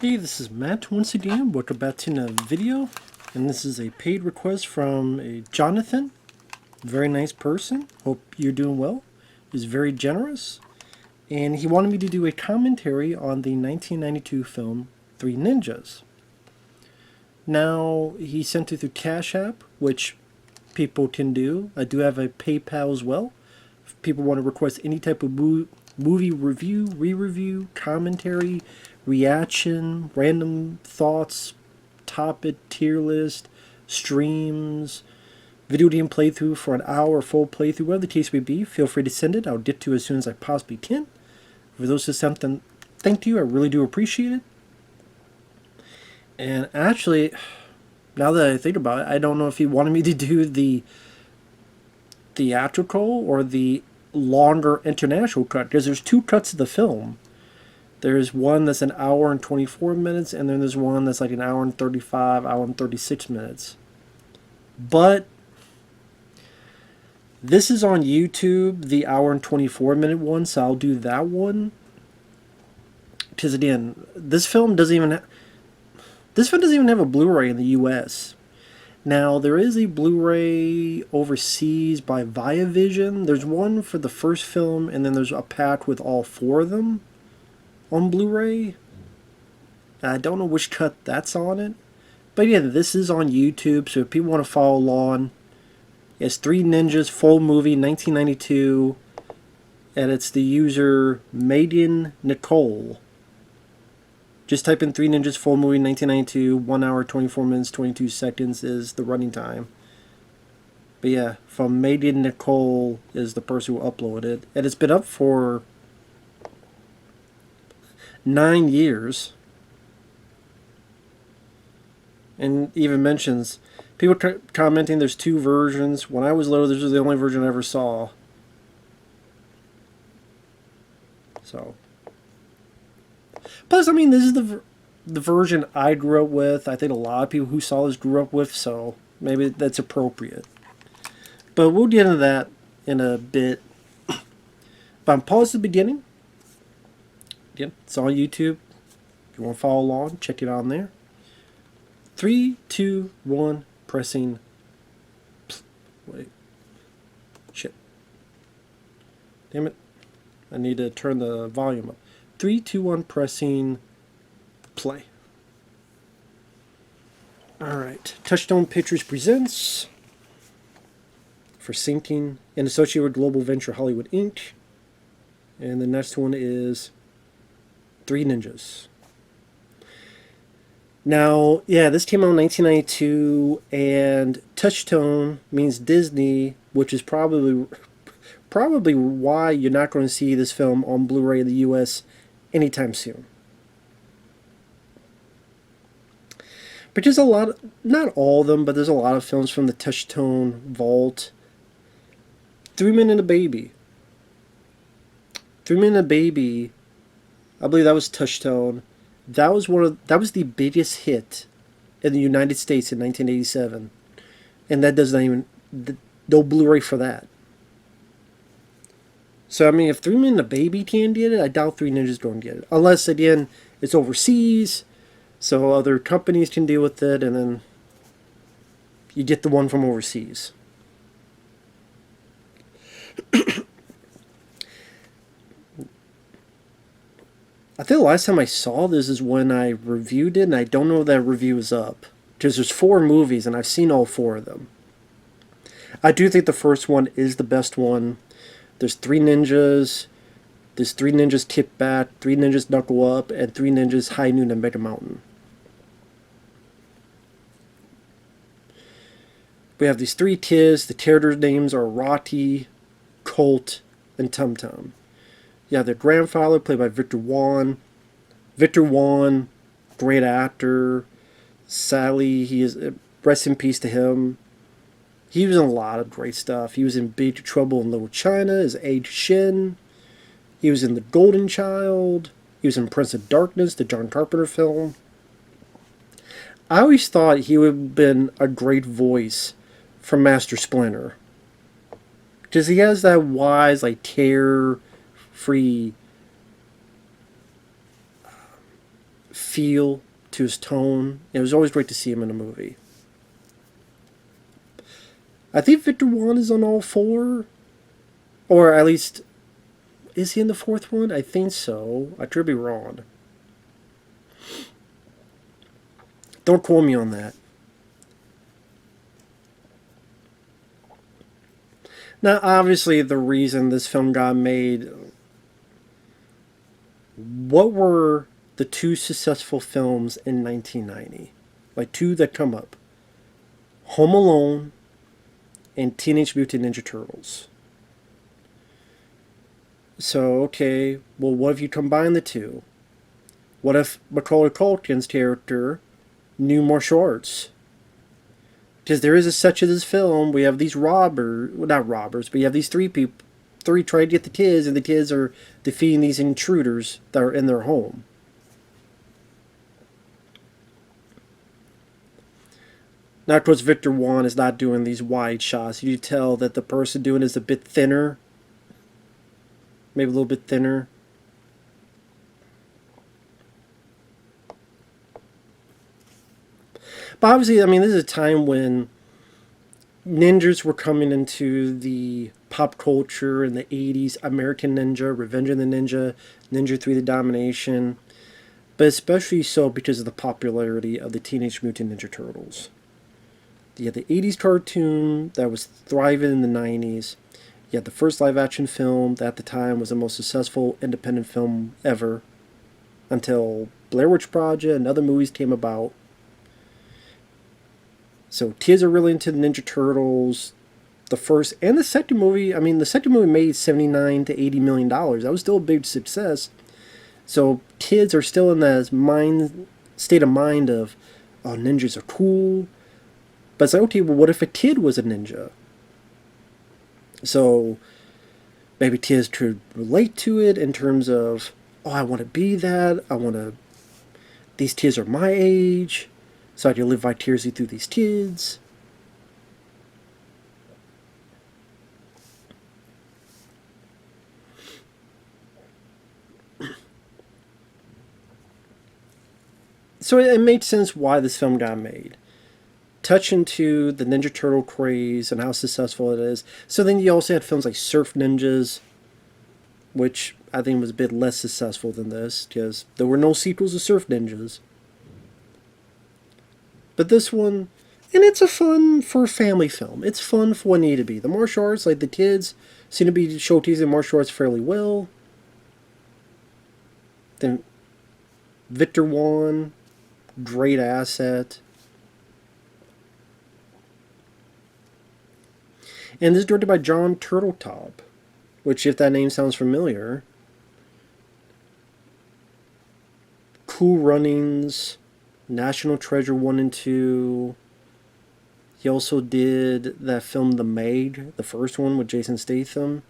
Hey, this is Matt once again. Welcome back to another video. And this is a paid request from a Jonathan. Very nice person. Hope you're doing well. He's very generous. And he wanted me to do a commentary on the 1992 film Three Ninjas. Now, he sent it through CashApp, which people can do. I do have a PayPal as well. If people want to request any type of movie review, re-review, commentary, reaction, random thoughts, topic, tier list, streams, video game playthrough for an hour, full playthrough, whatever the case may be, feel free to send it. I'll get to it as soon as I possibly can. For those who sent them, thank you. I really do appreciate it. And actually, now that I think about it, I don't know if he wanted me to do the theatrical or the longer international cut, because there's two cuts of the film. There's one that's an hour and 24 minutes, and then there's one that's like an hour and 35, hour and 36 minutes. But this is on YouTube, the hour and 24 minute one, so I'll do that one. Because again, this film doesn't even have a Blu-ray in the US. Now, there is a Blu-ray overseas by Viavision. There's one for the first film, and then there's a pack with all four of them on Blu-ray. I don't know which cut that's on it. But yeah, this is on YouTube, so if people want to follow along, it's Three Ninjas full movie 1992, and it's the user Maiden Nicole. Just type in Three Ninjas full movie 1992, 1 hour 24 minutes 22 seconds is the running time. But yeah, from Maiden Nicole is the person who uploaded it, and it's been up for 9 years. And even mentions people commenting there's two versions. When I was little, this was the only version I ever saw. So, plus, I mean, this is the version I grew up with. I think a lot of people who saw this grew up with, so maybe that's appropriate. But we'll get into that in a bit. But I'm paused at the beginning. Again, it's on YouTube. If you want to follow along, check it out on there. 3, 2, 1, pressing. Wait. Shit. Damn it. I need to turn the volume up. 3, 2, 1, pressing play. Alright. Touchstone Pictures presents, for syncing, and associated with Global Venture Hollywood Inc. And the next one is Three Ninjas. Now, yeah, this came out in 1992, and Touchstone means Disney, which is probably why you're not going to see this film on Blu-ray in the US anytime soon. But there's a lot, not all of them, but there's a lot of films from the Touchstone vault. Three Men and a Baby. Three Men and a Baby, I believe that was Touchstone. That was the biggest hit in the United States in 1987, and that does not even no Blu-ray for that. So I mean, if Three Men and a Baby can get it, I doubt Three Ninjas going to get it, unless again it's overseas, so other companies can deal with it, and then you get the one from overseas. I think the last time I saw this is when I reviewed it, and I don't know if that review is up. Because there's 4 movies, and I've seen all 4 of them. I do think the first one is the best one. There's Three Ninjas, there's Three Ninjas Kick Back, Three Ninjas Knuckle Up, and Three Ninjas High Noon and Mega Mountain. We have these 3 kids. The characters' names are Rocky, Colt, and Tum Tum. Yeah, their grandfather, played by Victor Wong. Victor Wong, great actor. Sadly, he is, rest in peace to him. He was in a lot of great stuff. He was in Big Trouble in Little China as Age Shin. He was in The Golden Child. He was in Prince of Darkness, the John Carpenter film. I always thought he would have been a great voice for Master Splinter. Because he has that wise, like, carefree feel to his tone. It was always great to see him in a movie. I think Victor Wong is on all four, or at least, is he in the fourth one? I think so. I could be wrong. Don't quote me on that. Now, obviously, the reason this film got made, what were the two successful films in 1990? Like, two that come up: Home Alone and Teenage Mutant Ninja Turtles. So, okay, well, what if you combine the two? What if Macaulay Culkin's character knew martial arts? Because there is a such as this film. We have these robbers, well, not robbers, but you have these three people, three trying to get the kids, and the kids are defeating these intruders that are in their home. Now, of course, Victor Wong is not doing these wide shots. You tell that the person doing it is a bit thinner, maybe a little bit thinner. But obviously, I mean, this is a time when ninjas were coming into the pop culture in the 80s. American Ninja, Revenge of the Ninja, Ninja 3 The Domination. But especially so because of the popularity of the Teenage Mutant Ninja Turtles. You had the 80s cartoon that was thriving in the 90s. You had the first live action film that at the time was the most successful independent film ever. Until Blair Witch Project and other movies came about. So kids are really into the Ninja Turtles. The first and the second movie, I mean, the second movie made $79 to $80 million. That was still a big success. So kids are still in that state of mind of, oh, ninjas are cool. But it's like, okay, well, what if a kid was a ninja? So maybe kids could relate to it in terms of, oh, I want to be that. These kids are my age. So I can live vicariously through these kids. So it made sense why this film got made. Touch into the Ninja Turtle craze and how successful it is. So then you also had films like Surf Ninjas, which I think was a bit less successful than this, because there were no sequels to Surf Ninjas. But this one, and it's a fun for a family film. It's fun for what it needed to be. The martial arts, like the kids, seem to be showcasing martial arts fairly well. Then Victor Wong, great asset. And this is directed by Jon Turteltaub, which, if that name sounds familiar, Cool Runnings, National Treasure 1 and 2. He also did that film The Maid, the first one with Jason Statham.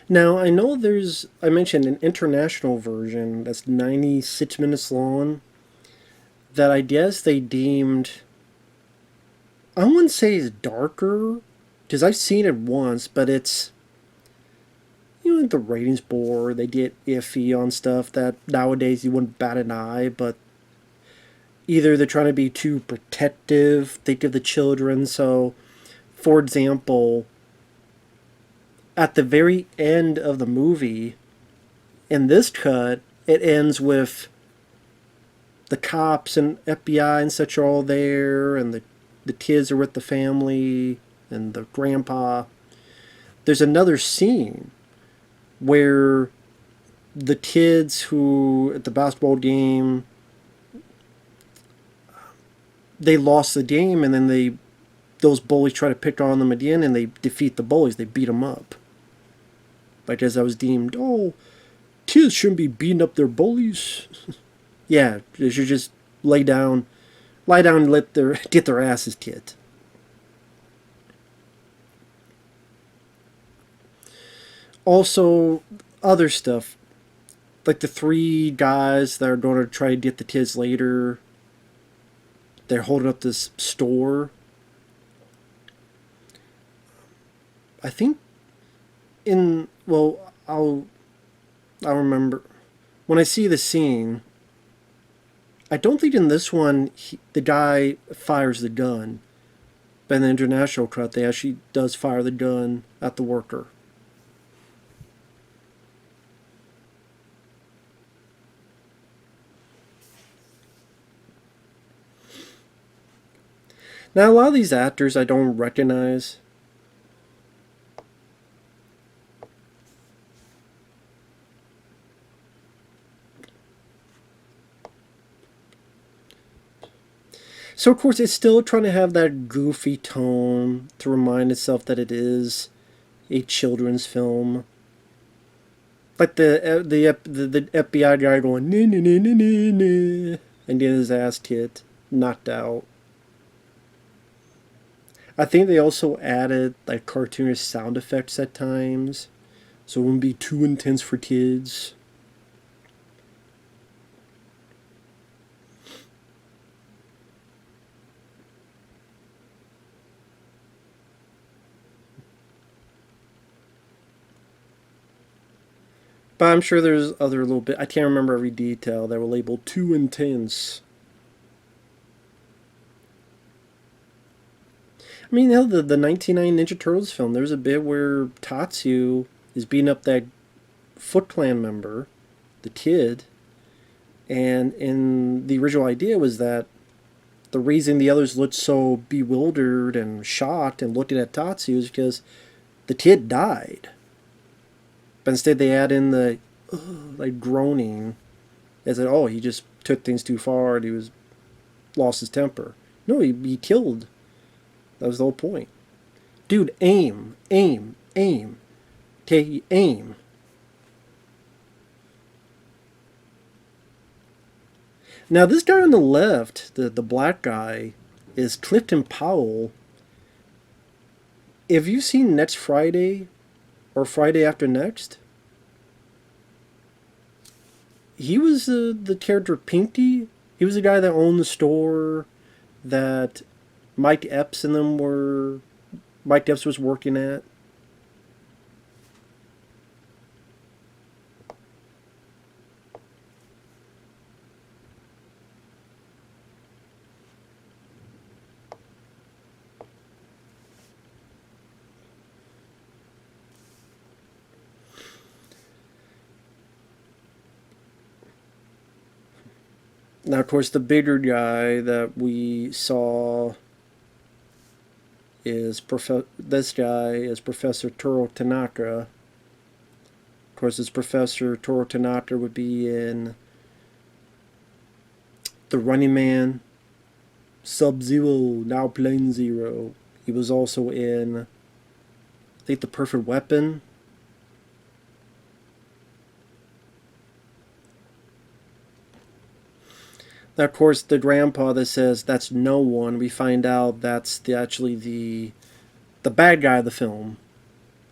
Now, I know I mentioned an international version that's 96 minutes long that I guess they deemed, I wouldn't say it's darker, because I've seen it once, but it's, the ratings board, they get iffy on stuff that nowadays you wouldn't bat an eye, but either they're trying to be too protective, think of the children, so, for example, at the very end of the movie, in this cut, it ends with the cops and FBI and such are all there, and the kids are with the family, and the grandpa. There's another scene where the kids who, at the basketball game, they lost the game, and then those bullies try to pick on them again, and they defeat the bullies. They beat them up. Because I was deemed, oh, kids shouldn't be beating up their bullies. Yeah, they should just lay down lie down and get their asses kicked. Also, other stuff like the three guys that are going to try to get the kids later. They're holding up this store. I think I'll remember when I see the scene. I don't think in this one the guy fires the gun, but in the international cut, they actually does fire the gun at the worker. Now, a lot of these actors I don't recognize. So, of course, it's still trying to have that goofy tone to remind itself that it is a children's film. Like the FBI guy going, nah, nah, nah, nah, nah, nah, and getting his ass kicked, knocked out. I think they also added like cartoonish sound effects at times, so it wouldn't be too intense for kids. But I'm sure there's other little bit. I can't remember every detail that were labeled too intense. I mean, hell, the 1999 Ninja Turtles film, there's a bit where Tatsu is beating up that Foot Clan member, the kid, and in the original idea was that the reason the others looked so bewildered and shocked and looking at Tatsu is because the kid died. But instead they add in the like groaning as in, oh, he just took things too far and he was lost his temper. No, he killed. That was the whole point. Dude, aim, aim, aim. Okay, aim. Now this guy on the left, the black guy, is Clifton Powell. Have you seen Next Friday or Friday After Next? He was the character Pinky. He was the guy that owned the store that Mike Epps and them were. Mike Epps was working at. Now, of course, the bigger guy that we saw is this guy is Professor Toro Tanaka. Of course, this Professor Toro Tanaka would be in The Running Man, Sub-Zero, now Plane Zero. He was also in, I think, The Perfect Weapon. Now, of course, the grandpa that says that's no one, we find out that's actually the bad guy of the film.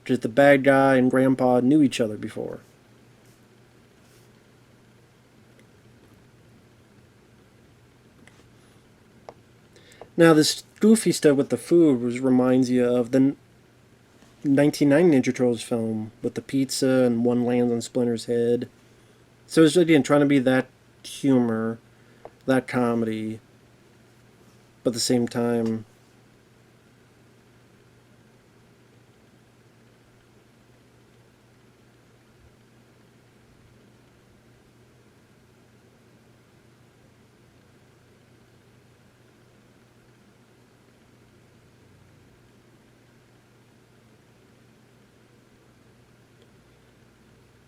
Because the bad guy and grandpa knew each other before. Now, this goofy stuff with the food reminds you of the 1990 Ninja Turtles film with the pizza and one lands on Splinter's head. So it's again trying to be that humor, that comedy, but at the same time,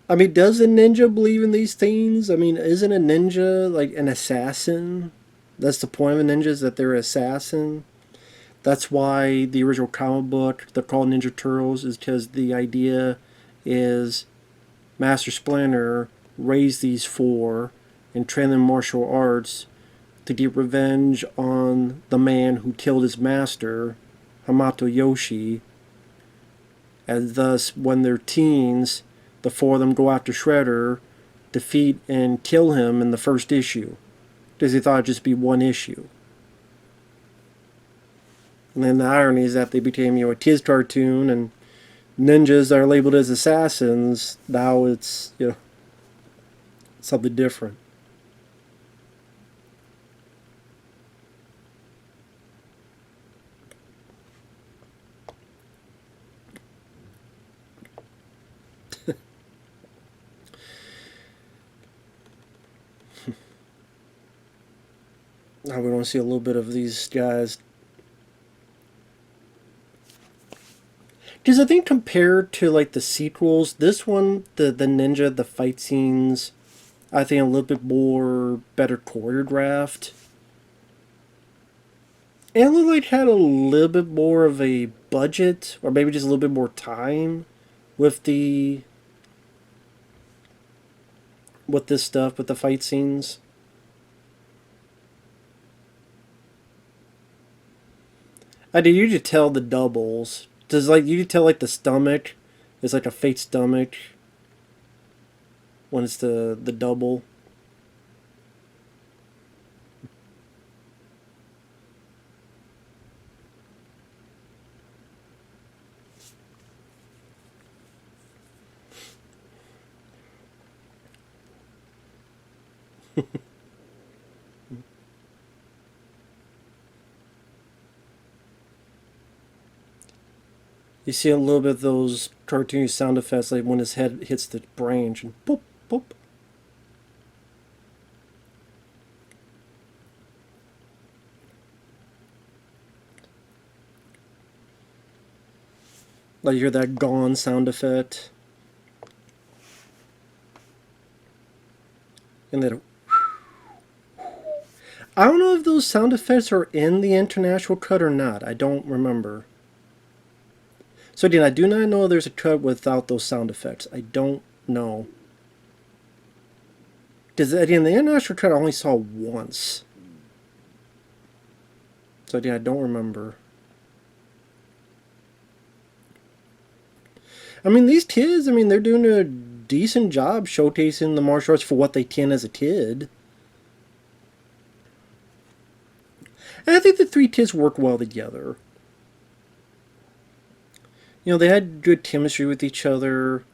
I mean, does a ninja believe in these things? I mean, isn't a ninja like an assassin? That's the point of a ninja, is that they're an assassin. That's why the original comic book, they're called Ninja Turtles, is because the idea is Master Splinter raised these four and trained them in martial arts to get revenge on the man who killed his master, Hamato Yoshi, and thus, when they're teens, the four of them go after Shredder, defeat and kill him in the first issue, because they thought it'd just be one issue. And then the irony is that they became, a kids cartoon, and ninjas are labeled as assassins. Now it's, something different. Now we want to see a little bit of these guys. Because I think compared to like the sequels, this one, the ninja, the fight scenes, I think a little bit more better choreographed. And it looked like it had a little bit more of a budget, or maybe just a little bit more time with this stuff, with the fight scenes. I did. You could tell the doubles. Does you could tell the stomach is like a fake stomach when it's the double. You see a little bit of those cartoony sound effects, like when his head hits the branch and boop, boop. Like you hear that gone sound effect. And then I don't know if those sound effects are in the international cut or not. I don't remember. So again, I do not know if there's a cut without those sound effects. I don't know. Because again, the international cut I only saw once. So again, I don't remember. I mean, these kids, they're doing a decent job showcasing the martial arts for what they can as a kid. And I think the three kids work well together. They had good chemistry with each other.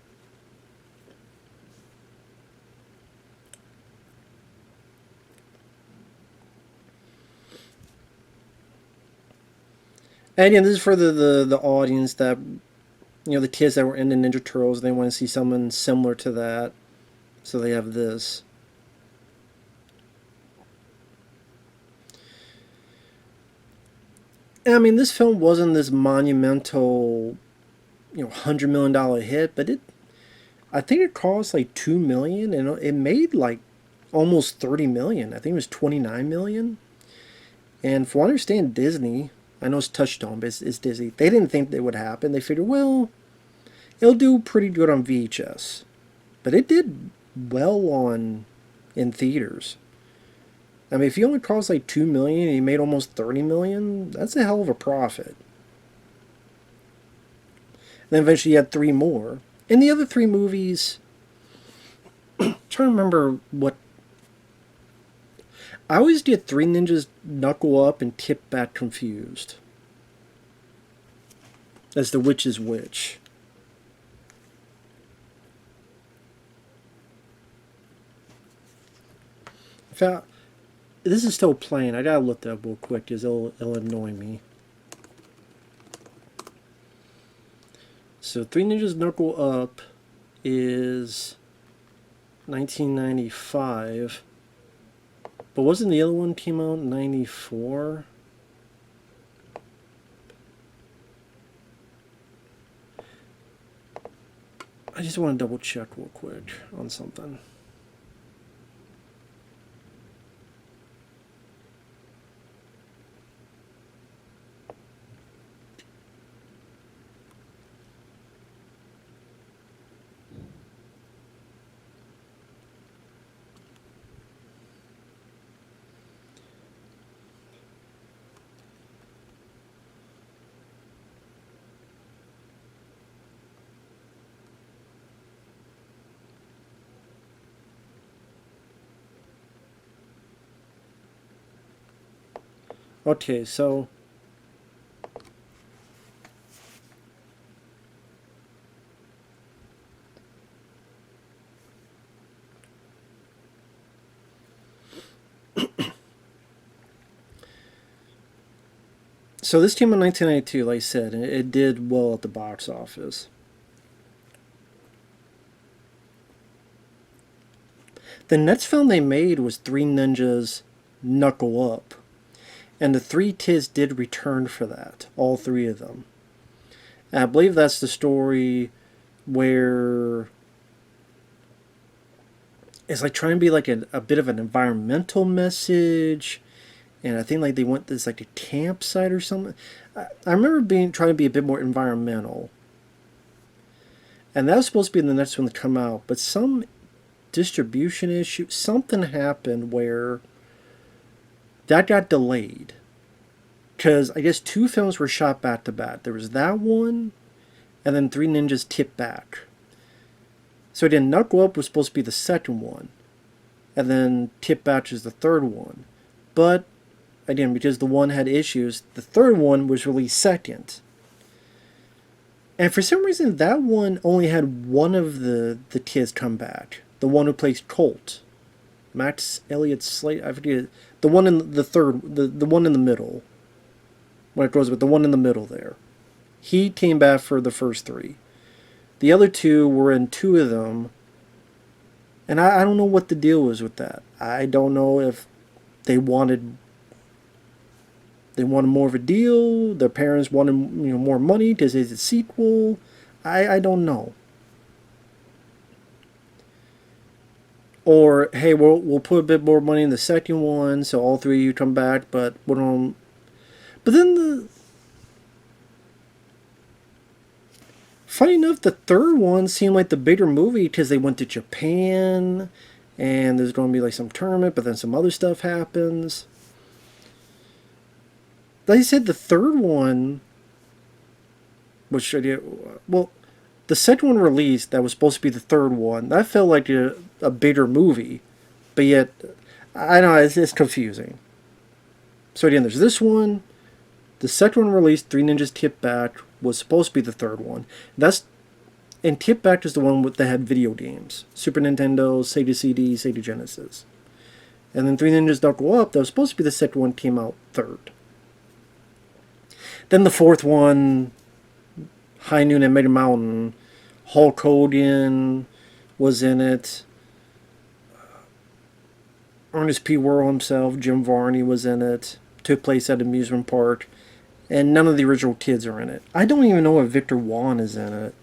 And again, this is for the audience that, the kids that were into Ninja Turtles, they want to see someone similar to that. So they have this. And this film wasn't this monumental, $100 million hit, but I think it cost like $2 million, and it made like almost $30 million. I think it was $29 million. And from what I understand, Disney, I know it's Touchstone, but it's Disney. They didn't think that would happen. They figured, well, it'll do pretty good on VHS, but it did well in theaters. If you only cost like $2 million and you made almost $30 million, that's a hell of a profit. And then eventually you had 3 more. And the other 3 movies, I'm trying to remember what. I always get Three Ninjas Knuckle Up and Tip Back confused as to which is which. In fact, this is still playing. I gotta look that up real quick because it'll annoy me. So Three Ninjas Knuckle Up is 1995. But wasn't the other one came out in 94? I just want to double check real quick on something. Okay, so this came in 1992, like I said, and it did well at the box office. The next film they made was Three Ninjas Knuckle Up. And the three kids did return for that, all three of them. And I believe that's the story where it's like trying to be like a bit of an environmental message. And I think like they went to this like a campsite or something. I remember trying to be a bit more environmental. And that was supposed to be the next one to come out, but some distribution issue, something happened where that got delayed. Because I guess two films were shot back to back. There was that one, and then Three Ninjas Tip Back. So again, Knuckle Up was supposed to be the second one, and then Tip Back is the third one. But again, because the one had issues, the third one was released second. And for some reason, that one only had one of the kids come back. The one who plays Colt. Max Elliott Slade, I forget. The one in the third, the one in the middle. When it goes with the one in the middle there. He came back for the first three. The other two were in two of them. And I don't know what the deal was with that. I don't know if they wanted more of a deal. Their parents wanted more money because it's a sequel. I don't know. Or hey, we'll put a bit more money in the second one, so all three of you come back, but we don't. But then funny enough, the third one seemed like the bigger movie because they went to Japan, and there's going to be like some tournament, but then some other stuff happens. Like I said, the third one, which well, the second one released that was supposed to be the third one, that felt like a bigger movie, but yet I know it's confusing. So again, there's this one. The second one released, Three Ninjas Tip Back, was supposed to be the third one. And Tip Back is the one that had video games. Super Nintendo, Sega CD, Sega Genesis. And then Three Ninjas Knuckle Up, that was supposed to be the second one, came out third. Then the fourth one, High Noon and Mega Mountain, Hulk Hogan was in it. Ernest P. Worrell himself, Jim Varney was in it. Took place at an amusement park. And none of the original kids are in it. I don't even know if Victor Wong is in it.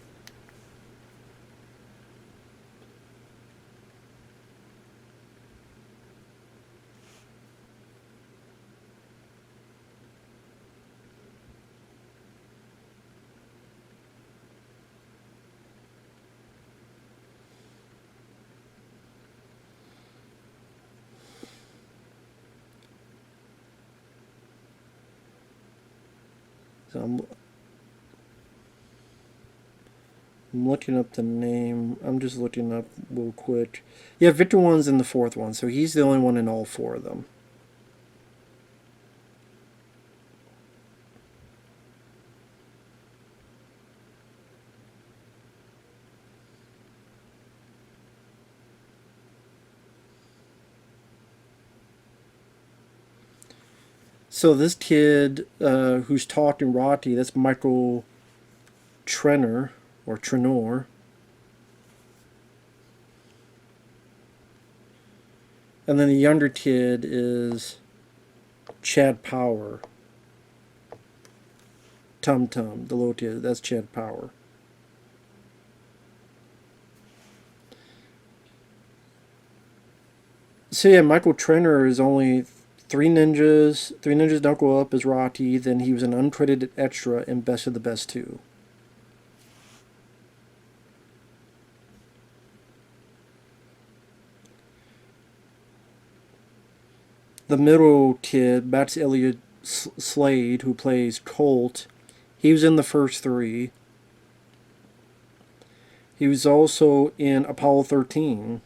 So I'm looking up the name. I'm just looking up real quick. Yeah, Victor Wong's in the fourth one, so he's the only one in all four of them. So this kid who's talking Rocky, that's Michael Treanor, or Treanor. And then the younger kid is Chad Power. Tum Tum, the little kid, that's Chad Power. So yeah, Michael Treanor is only Three Ninjas Knuckle Up is Rocky, then he was an uncredited extra in Best of the Best 2. The middle kid, that's Elliott Slade, who plays Colt. He was in the first three. He was also in Apollo 13.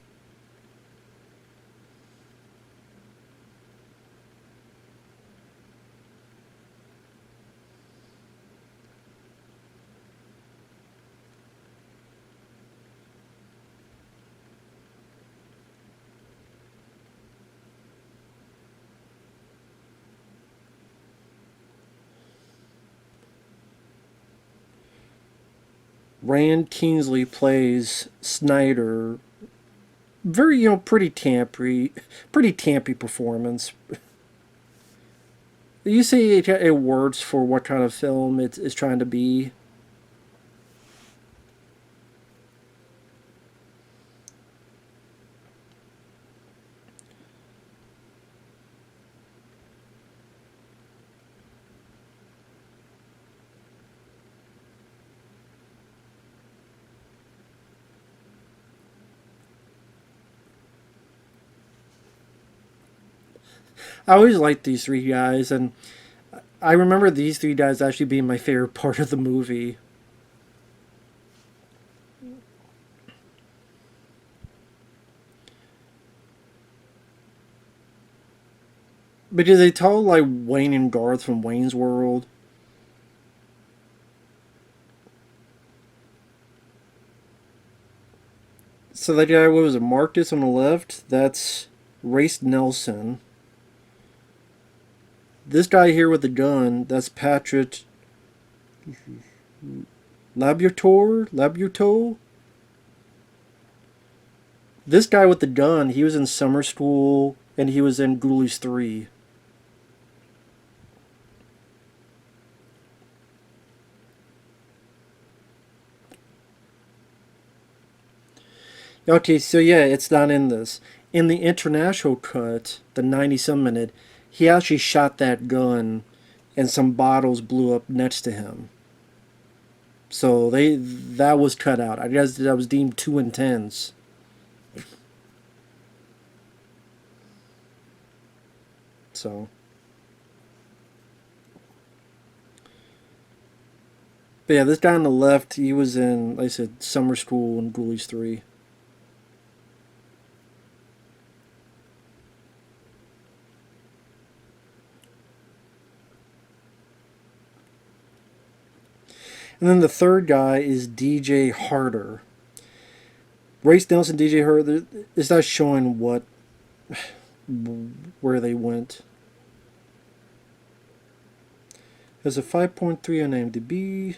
Rand Kingsley plays Snyder. Very, pretty tampy performance. You say it works for what kind of film it's trying to be. I always liked these three guys, and I remember these three guys actually being my favorite part of the movie. Because they told like Wayne and Garth from Wayne's World. So that guy, what was it, Marcus on the left? That's Race Nelson. This guy here with the gun, that's Patrick Labutor. This guy with the gun, he was in Summer School and he was in Ghoulies 3. Okay, so yeah, it's not in this. In the international cut, the 90 some minute, he actually shot that gun and some bottles blew up next to him. So that was cut out. I guess that was deemed too intense. So, but yeah, this guy on the left, he was in, like I said, Summer School and Ghoulies 3. And then the third guy is DJ Harder. Race Nelson, DJ Harder, is not showing where they went. Has a 5.3 on IMDb.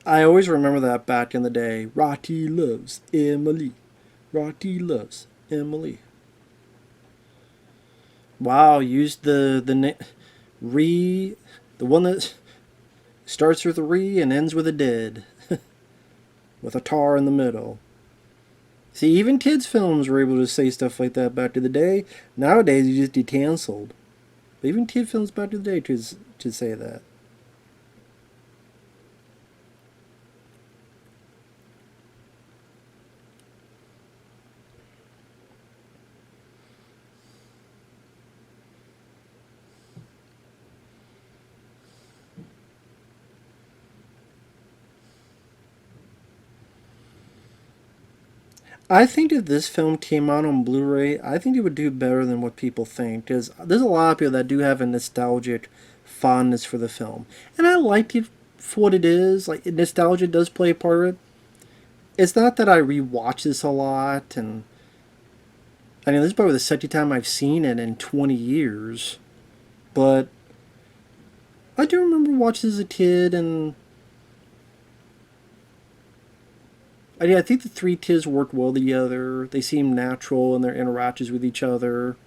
I always remember that back in the day. Rocky loves Emily. Rocky loves Emily. Wow, used re the one that starts with a re and ends with a dead, with a tar in the middle. See, even kids' films were able to say stuff like that back in the day. Nowadays, you just get canceled. But even kid films back in the day to say that. I think if this film came out on Blu-ray, I think it would do better than what people think. Because there's a lot of people that do have a nostalgic fondness for the film, and I like it for what it is. Like nostalgia does play a part of it. It's not that I rewatch this a lot, and I mean this is probably the second time I've seen it in 20 years. But I do remember watching as a kid, and I think the three kids worked well together. They seem natural in their interactions with each other.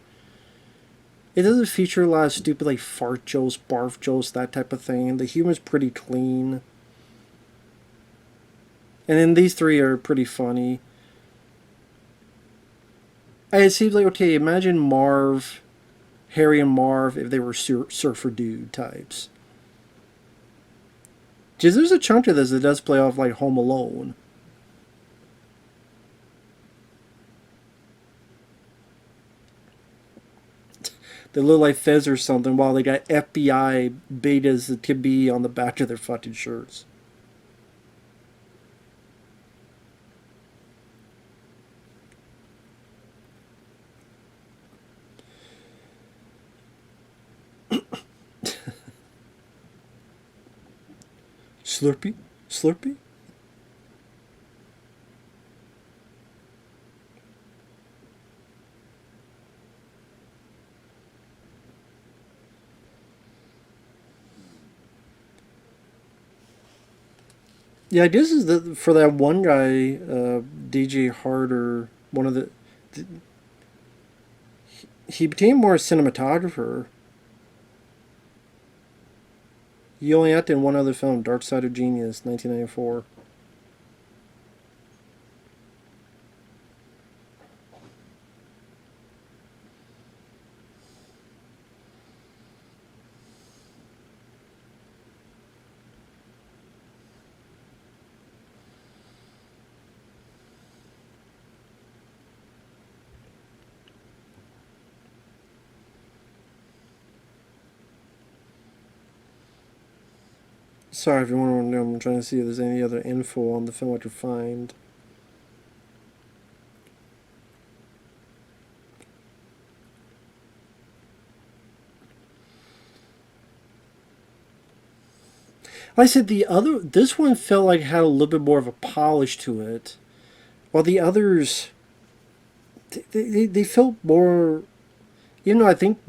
It doesn't feature a lot of stupid like fart jokes, barf jokes, that type of thing. The humor's pretty clean. And then these three are pretty funny. And it seems like, okay, imagine Harry and Marv, if they were surfer dude types. Because there's a chunk of this that does play off like Home Alone. They look like Fez or something while they got FBI betas that could be on the back of their fucking shirts. Slurpee? Slurpee? Yeah, this is for that one guy, DJ Harder. One of he became more a cinematographer. He only acted in one other film, Dark Side of Genius, 1994. Sorry if you want to know, I'm trying to see if there's any other info on the film I could find. Like I said, this one felt like it had a little bit more of a polish to it, while the others, they felt more, even though I think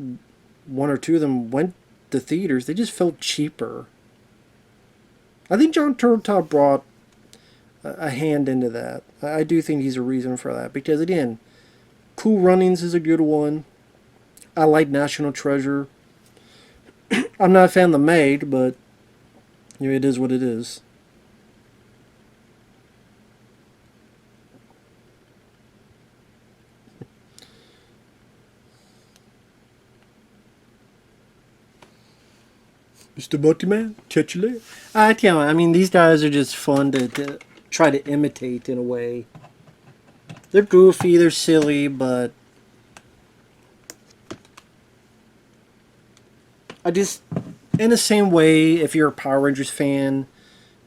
one or two of them went to theaters, they just felt cheaper. I think Jon Turteltaub brought a hand into that. I do think he's a reason for that, because again, Cool Runnings is a good one. I like National Treasure. I'm not a fan of The Maid, but it is what it is. Mr. Buttyman, Churchill. I tell you, I mean, these guys are just fun to try to imitate in a way. They're goofy, they're silly, but I just, in the same way, if you're a Power Rangers fan,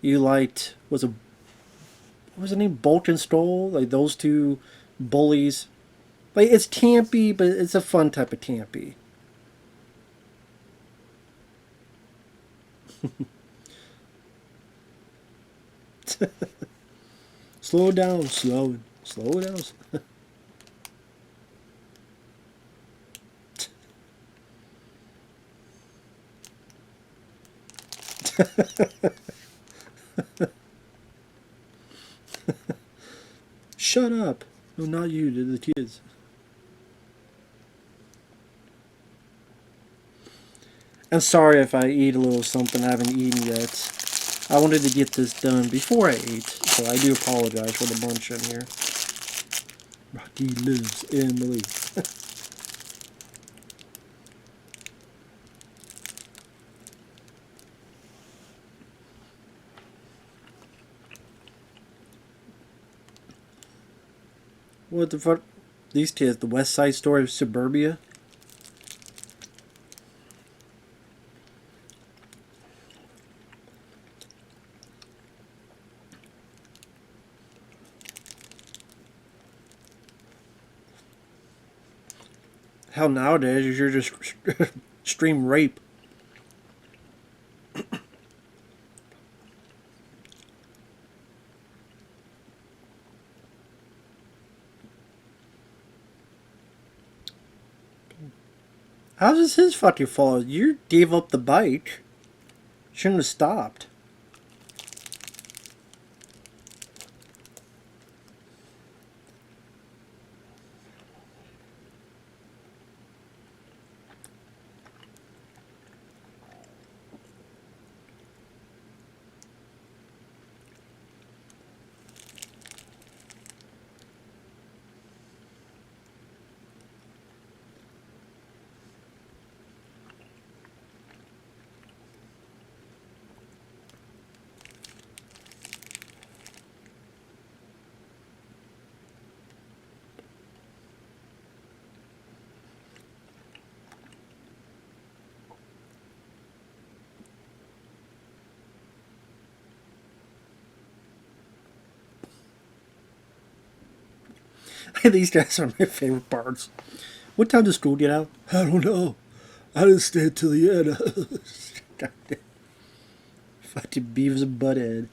you liked, what was the name, Bulk and Stoll? Like those two bullies. Like, it's campy, but it's a fun type of campy. Slow down, slow down. Shut up. No, not you, the kids. I'm sorry if I eat a little something I haven't eaten yet. I wanted to get this done before I ate, so I do apologize for the munch in here. Rocky lives in the leaf. What the fuck? These kids, the West Side Story of Suburbia? Hell, nowadays, you're just stream rape. How's this his fucking fault? You gave up the bike. Shouldn't have stopped. These guys are my favorite parts. What time does school get out? I don't know. I didn't stay till the end. God damn. Fucking Beavis and Butthead.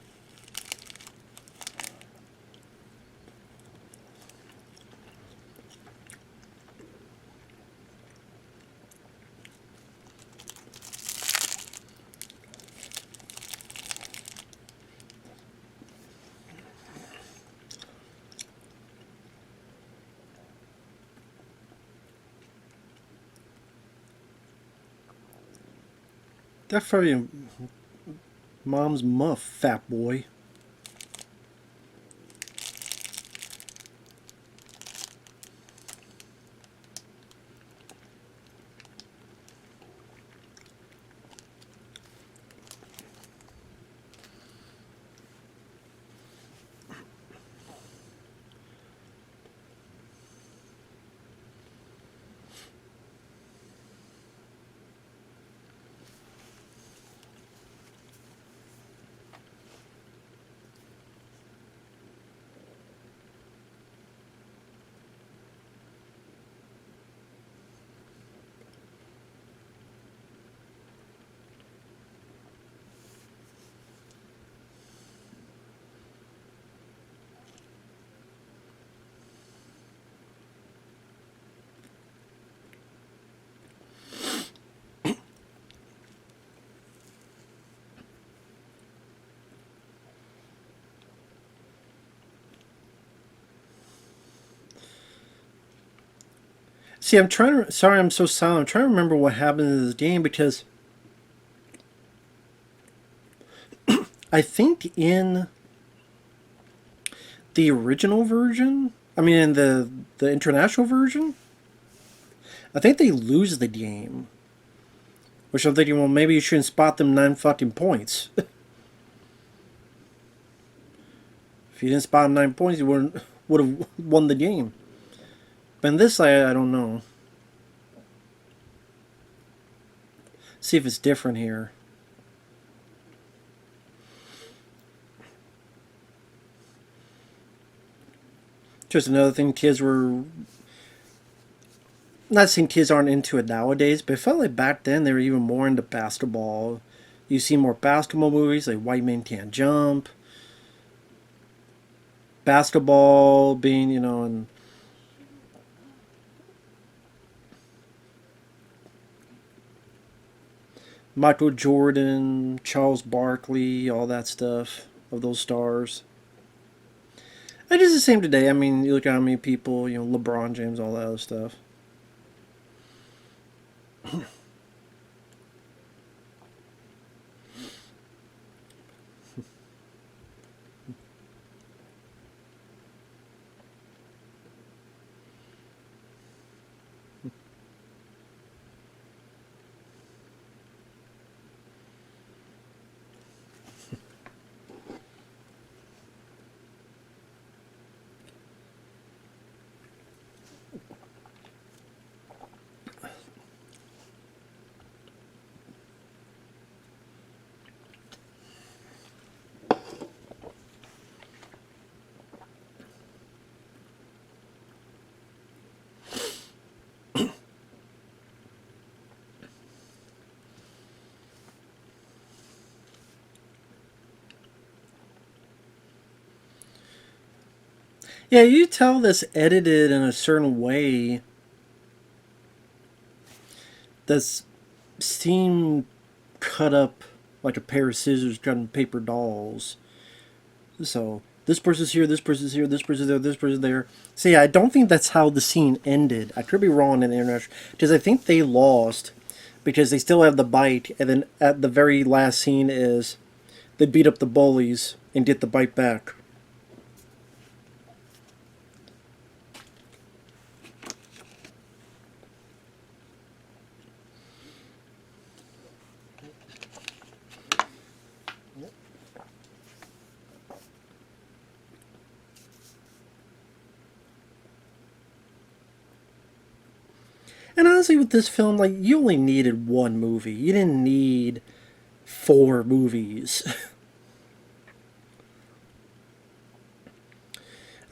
That's probably mom's muff, fat boy. See, I'm trying to. Sorry, I'm so silent. I'm trying to remember what happened in this game because I think in the original version, I mean, in the international version, I think they lose the game. Which I'm thinking, well, maybe you shouldn't spot them 9 fucking points. If you didn't spot them 9 points, you would have won the game. But in this, I don't know. See if it's different here. Just another thing, kids were... Not saying kids aren't into it nowadays, but it felt like back then they were even more into basketball. You see more basketball movies, like White Man Can't Jump. Basketball being, you know, and... Michael Jordan, Charles Barkley, all that stuff of those stars. It is the same today. I mean, you look at how many people, you know, LeBron James, all that other stuff. Yeah, you tell this edited in a certain way. This scene cut up like a pair of scissors cutting paper dolls. So this person's here, this person's here, this person's there, this person's there. So yeah, I don't think that's how the scene ended. I could be wrong in the international because I think they lost because they still have the bite, and then at the very last scene is they beat up the bullies and get the bite back. And honestly, with this film, like, you only needed one movie. You didn't need 4 movies.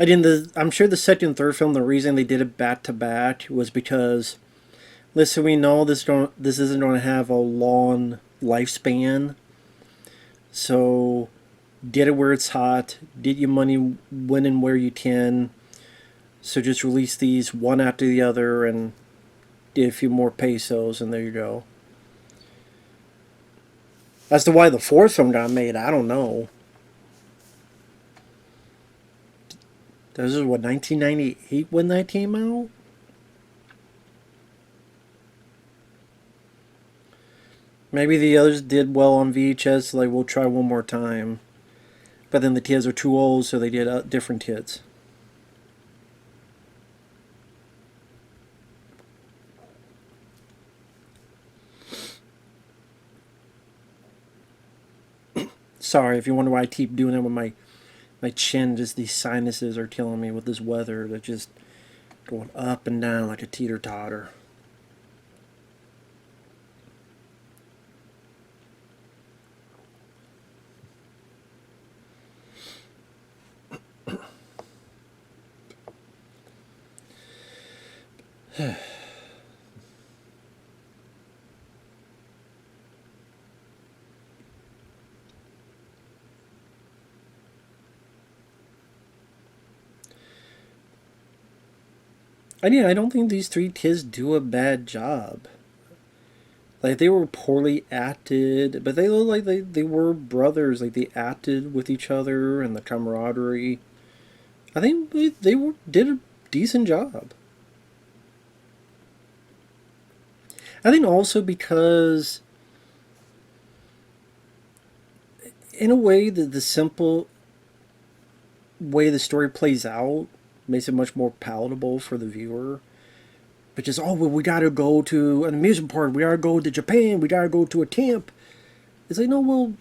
I'm sure the second and third film, the reason they did it back to back was because, listen, we know this isn't going to have a long lifespan. So get it where it's hot. Get your money when and where you can. So just release these one after the other and get a few more pesos, and there you go. As to why the fourth film got made, I don't know. This is what, 1998 when that came out? Maybe the others did well on VHS, like we'll try one more time. But then the kids are too old, so they did different kids. Sorry if you wonder why I keep doing it with my chin. Just these sinuses are killing me with this weather. They're just going up and down like a teeter totter. And yeah, I don't think these three kids do a bad job. Like they were poorly acted, but they look like they were brothers. Like they acted with each other and the camaraderie. I think did a decent job. I think also because, in a way, the simple way the story plays out makes it much more palatable for the viewer. But just, oh, well, we gotta go to an amusement park, we gotta go to Japan, we gotta go to a camp. It's like, no, well,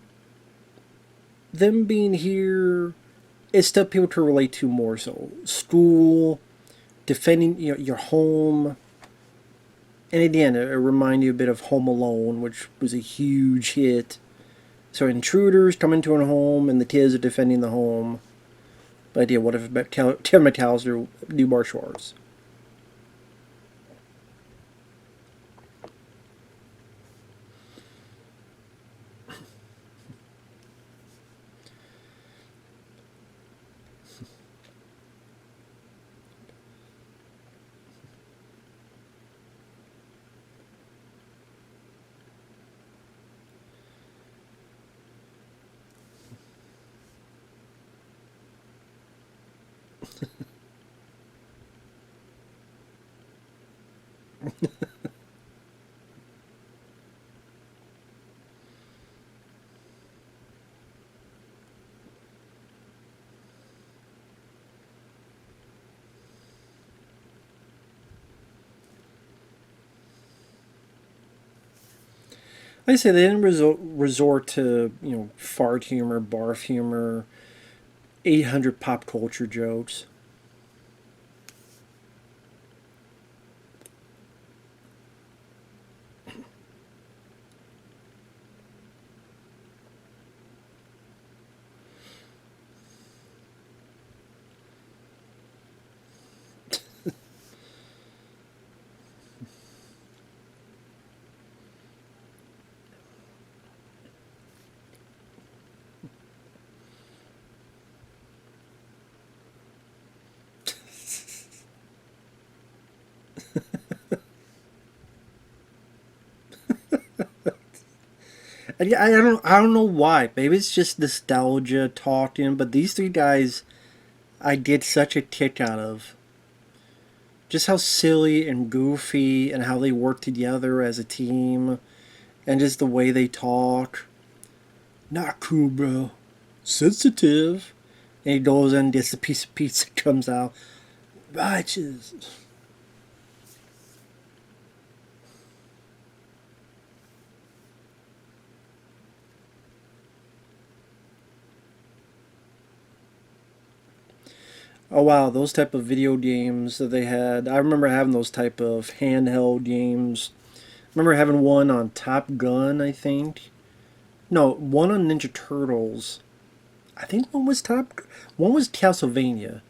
them being here is stuff people can relate to more so. School, defending your home. And again, it reminds you a bit of Home Alone, which was a huge hit. So intruders come into a home, and the kids are defending the home. But yeah, what if Tim McAllister do martial arts? Like I say, they didn't resort to fart humor, barf humor, 800 pop culture jokes. I don't know why. Maybe it's just nostalgia talking, but these three guys I get such a kick out of. Just how silly and goofy and how they work together as a team and just the way they talk. Not cool, bro. Sensitive. And he goes and gets a piece of pizza, comes out. Righteous. Oh wow, those type of video games that they had. I remember having those type of handheld games. I remember having one on Top Gun, I think. No, one on Ninja Turtles. I think one was Castlevania.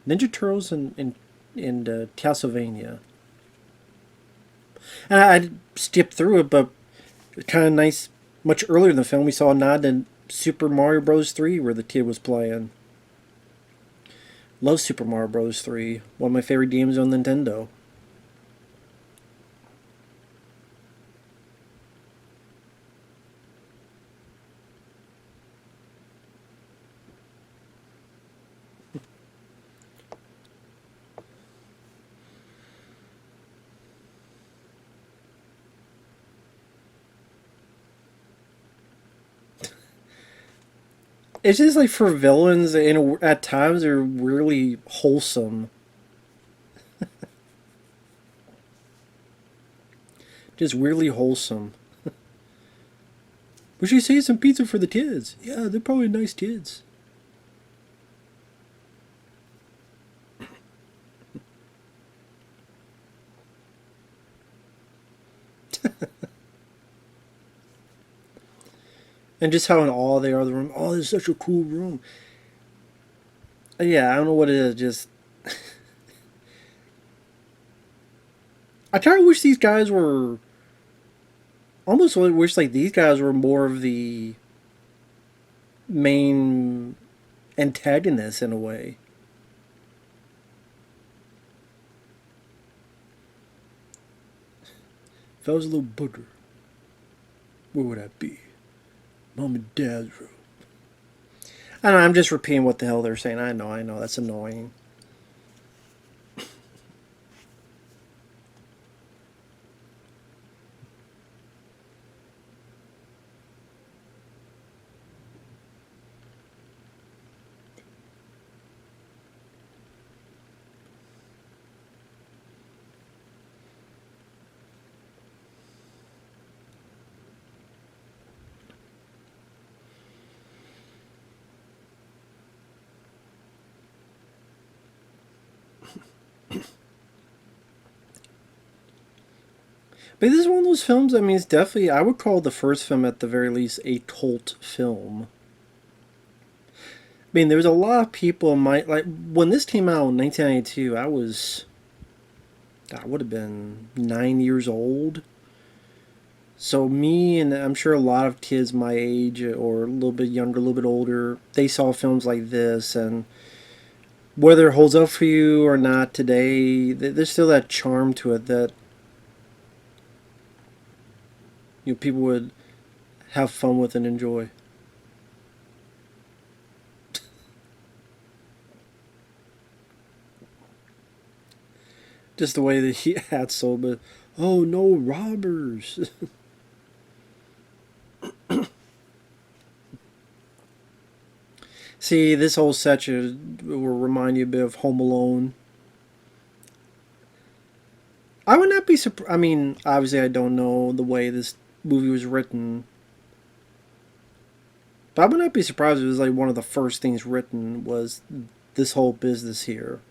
Ninja Turtles and Castlevania. And I skipped through it, but kind of nice. Much earlier in the film, we saw a nod to Super Mario Bros. 3 where the kid was playing. Love Super Mario Bros. 3. One of my favorite games on Nintendo. It's just like for villains, and at times they're really wholesome. Just weirdly wholesome. We should save some pizza for the kids. Yeah, they're probably nice kids. And just how in awe they are of the room. Oh, this is such a cool room. Yeah, I don't know what it is. Just I kind of wish these guys were almost wish like these guys were more of the main antagonists in a way. If I was a little booger, where would I be? Mom and Dad's room. I don't know, I'm just repeating what the hell they're saying. I know, that's annoying. But this is one of those films, I mean, it's definitely, I would call the first film at the very least a cult film. I mean, there was a lot of people in my, like, when this came out in 1992, I would have been 9 years old. So me and I'm sure a lot of kids my age or a little bit younger, a little bit older, they saw films like this, and whether it holds up for you or not today, there's still that charm to it that people would have fun with and enjoy. Just the way that he had so, but oh no, robbers. See, this whole section will remind you a bit of Home Alone. I would not be surprised. I mean, obviously, I don't know the way this movie was written, but I would not be surprised if it was like one of the first things written was this whole business here.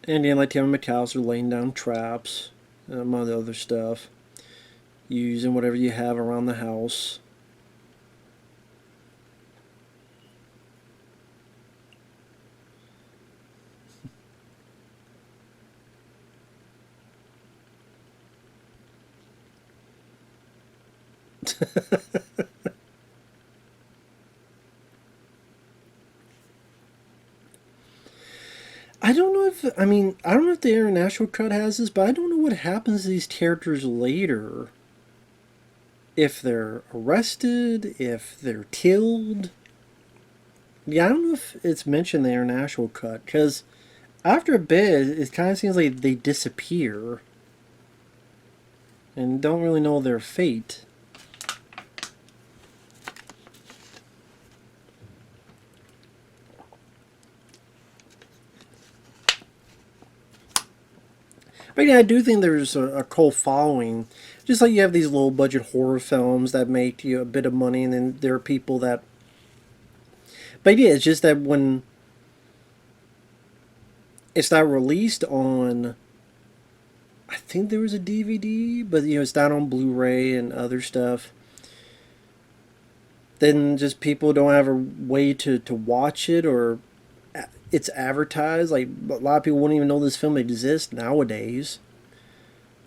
And then, like Kevin McAllister laying down traps, among the other stuff, using whatever you have around the house. I don't know if I mean I don't know if the international cut has this, but I don't know what happens to these characters later. If they're arrested, if they're killed. Yeah, I don't know if it's mentioned in the international cut because after a bit, it kind of seems like they disappear and don't really know their fate. But yeah, I do think there's a cult following. Just like you have these low budget horror films that make you a bit of money, and then there are people that. But yeah, it's just that when it's not released on. I think there was a DVD, but it's not on Blu-ray and other stuff. Then just people don't have a way to watch it, or it's advertised. Like a lot of people wouldn't even know this film exists nowadays.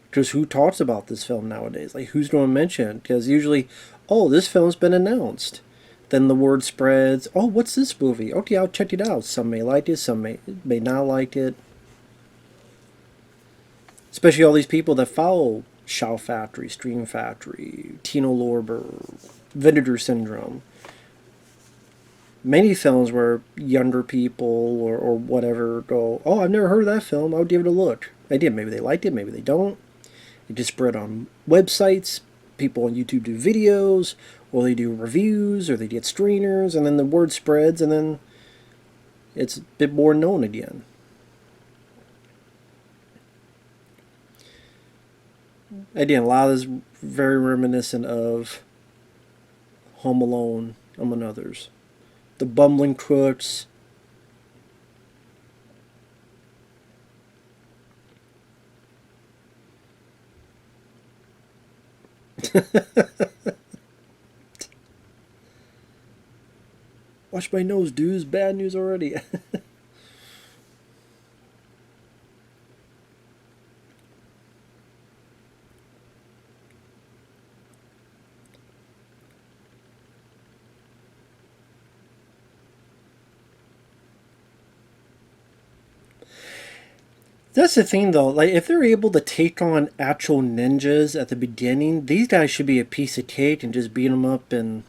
Because who talks about this film nowadays? Like who's going to mention it? Because usually, oh, this film's been announced. Then the word spreads. Oh, what's this movie? Okay, I'll check it out. Some may like it, some may not like it. Especially all these people that follow Shout Factory, Stream Factory, Tino Lorber, Vinegar Syndrome. Many films where younger people or whatever go, oh, I've never heard of that film. I'll give it a look. They did. Maybe they liked it. Maybe they don't. It just spread on websites. People on YouTube do videos, or they do reviews, or they get screeners, and then the word spreads, and then it's a bit more known again. Again, a lot of this is very reminiscent of Home Alone, among others. The bumbling crooks. Watch my nose, dudes. Bad news already. That's the thing, though. Like, if they're able to take on actual ninjas at the beginning, these guys should be a piece of cake and just beat them up. And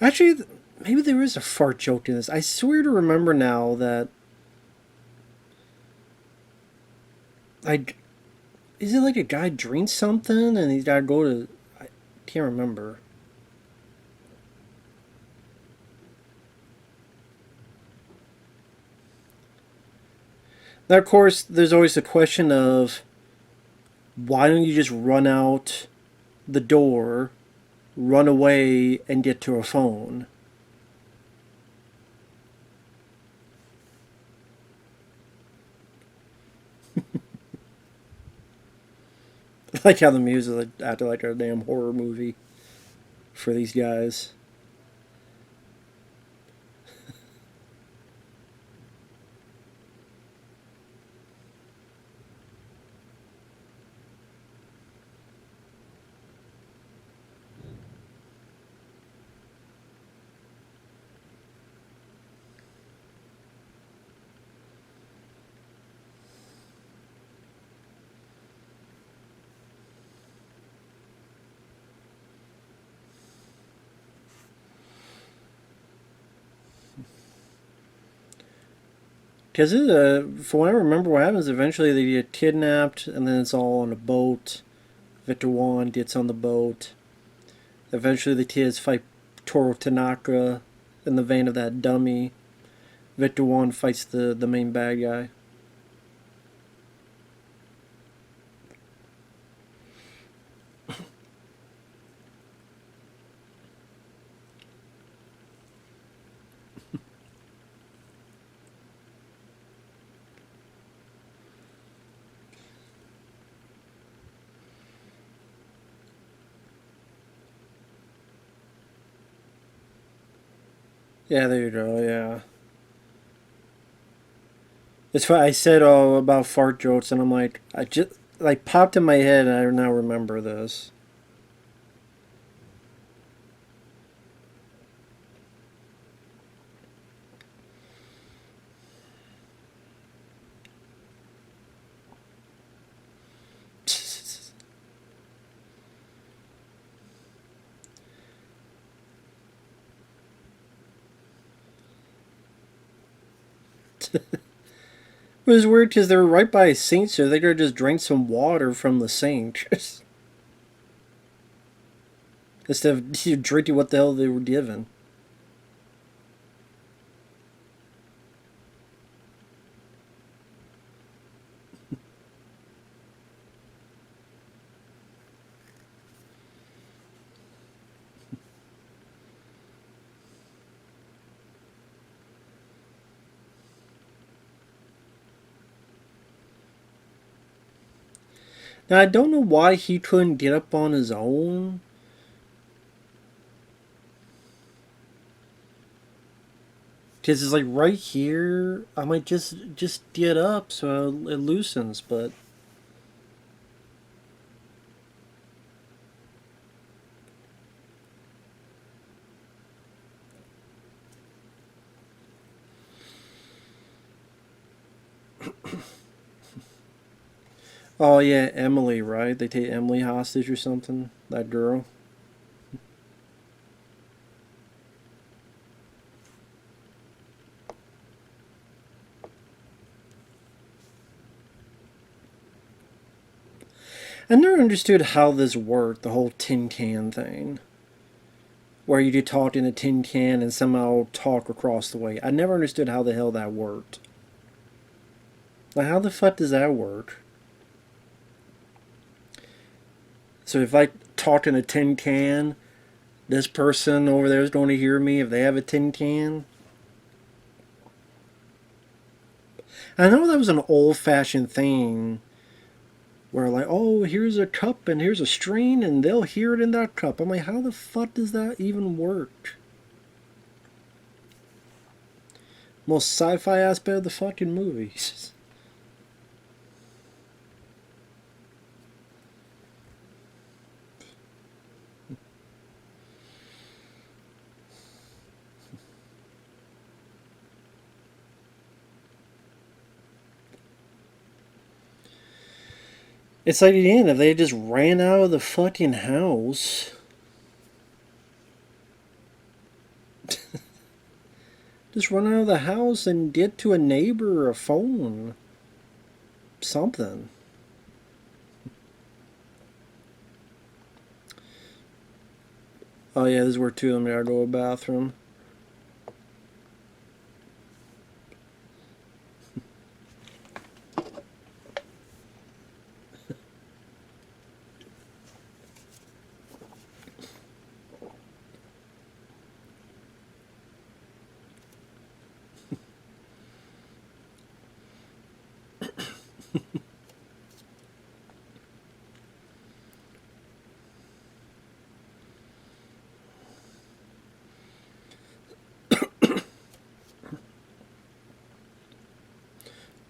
actually, maybe there is a fart joke in this. I swear to remember now that I is it like a guy drinks something and he's got to go to. I can't remember. Now, of course, there's always the question of why don't you just run out the door, run away, and get to a phone? I like how the music acted like a damn horror movie for these guys. Because from what I remember, what happens eventually they get kidnapped, and then it's all on a boat. Victor Wong gets on the boat. Eventually, the kids fight Toro Tanaka in the vein of that dummy. Victor Wong fights the main bad guy. Yeah, there you go. Yeah, it's why I said about fart jokes, and I'm like, I just like popped in my head, and I now remember this. It was weird because they were right by a sink, so they could just drink some water from the sink instead of drinking what the hell they were given. Now I don't know why he couldn't get up on his own. Because it's like right here, I might just get up so it loosens, but oh yeah, Emily, right? They take Emily hostage or something. That girl. I never understood how this worked, the whole tin can thing. Where you could talk in a tin can and somehow talk across the way. I never understood how the hell that worked. Like, how the fuck does that work? So if I talk in a tin can, this person over there is going to hear me if they have a tin can? I know that was an old-fashioned thing where like, oh, here's a cup and here's a strain and they'll hear it in that cup. I'm like, how the fuck does that even work? Most sci-fi aspect of the fucking movies. It's like, again, if they just ran out of the fucking house, just run out of the house and get to a neighbor or a phone. Something. Oh yeah, this is where two of them gotta go to the bathroom.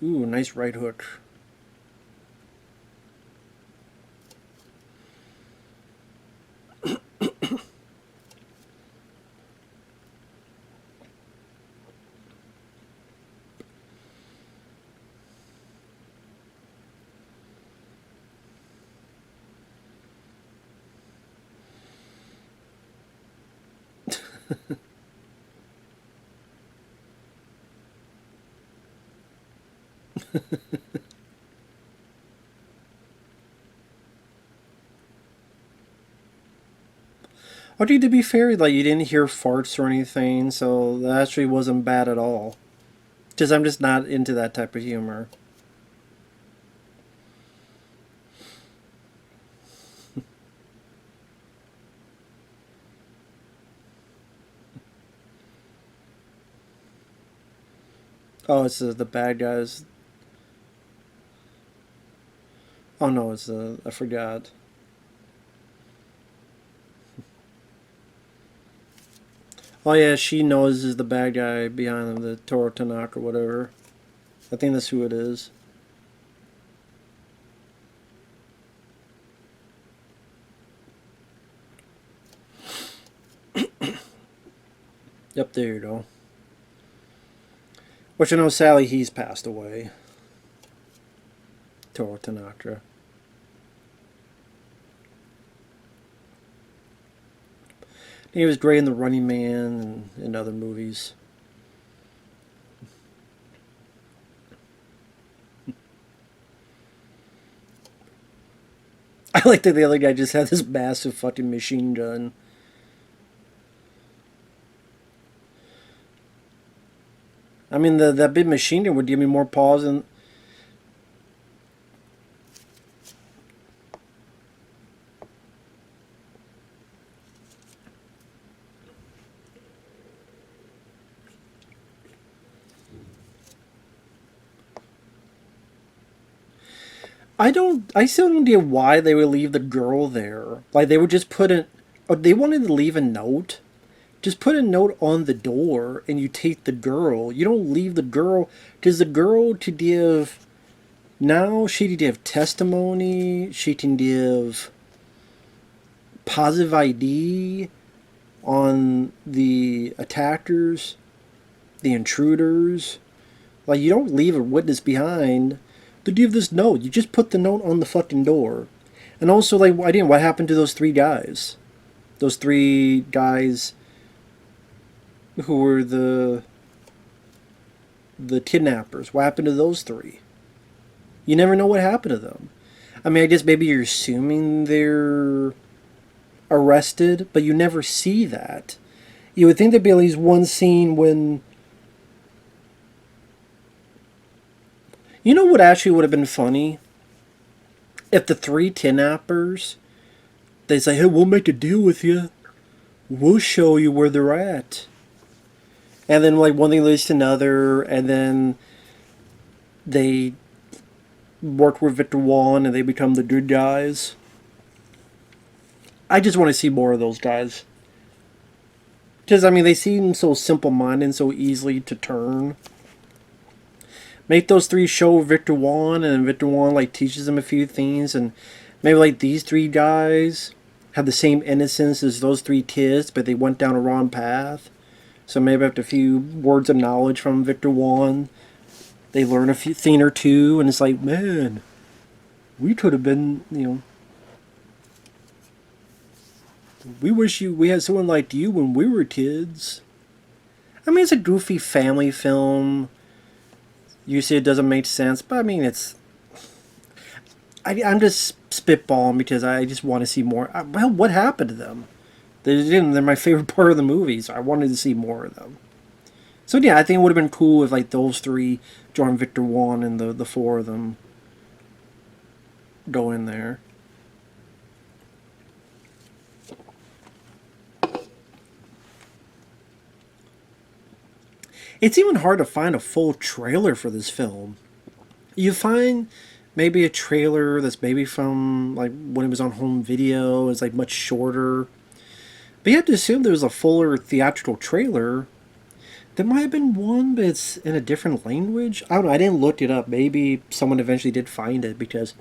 Ooh, nice right hook. Oh, dude, to be fair, like, you didn't hear farts or anything, so that actually wasn't bad at all. Just, I'm just not into that type of humor. Oh, it's the bad guys. Oh no, it's I forgot. Oh yeah, she knows is the bad guy behind them, the Toro Tanaka or whatever. I think that's who it is. Yep, there you go. Which I know, Sally, he's passed away. Toro Tanaka. He was great in The Running Man and other movies. I like that the other guy just had this massive fucking machine gun. I mean, that big machine gun would give me more pause than. I still don't get why they would leave the girl there. Like, they would just put it. They wanted to leave a note Just put a note on the door and you take the girl. You don't leave the girl. Because the girl to give... Now she can give testimony. She can give positive ID on the attackers, the intruders. Like, you don't leave a witness behind to give this note. You just put the note on the fucking door. And also, like, what happened to those 3 guys? Those 3 guys who were the kidnappers. What happened to those 3? You never know what happened to them. I mean, I guess maybe you're assuming they're arrested, but you never see that. You would think there'd be at least one scene when... You know what actually would have been funny? If the 3 kidnappers, they say, hey, we'll make a deal with you. We'll show you where they're at. And then, like, one thing leads to another, and then they work with Victor Wong, and they become the good guys. I just want to see more of those guys. Because, I mean, they seem so simple-minded and so easily to turn. Make those 3 show Victor Wong, and Victor Wong, like, teaches them a few things, and maybe, like, these 3 guys have the same innocence as those 3 kids, but they went down a wrong path. So maybe after a few words of knowledge from Victor Wong, they learn a few thing or two, and it's like, man, we could have been, you know, we wish we had someone like you when we were kids. I mean, it's a goofy family film. You say it doesn't make sense, but I mean, I'm just spitballing because I just want to see more. Well, what happened to them? They're my favorite part of the movie, so I wanted to see more of them. So yeah, I think it would have been cool if, like, those 3, John, Victor Wong, and the 4 of them go in there. It's even hard to find a full trailer for this film. You find maybe a trailer that's maybe from, like, when it was on home video. It's, like, much shorter. But you have to assume there was a fuller theatrical trailer. There might have been one, but it's in a different language. I don't know. I didn't look it up. Maybe someone eventually did find it, because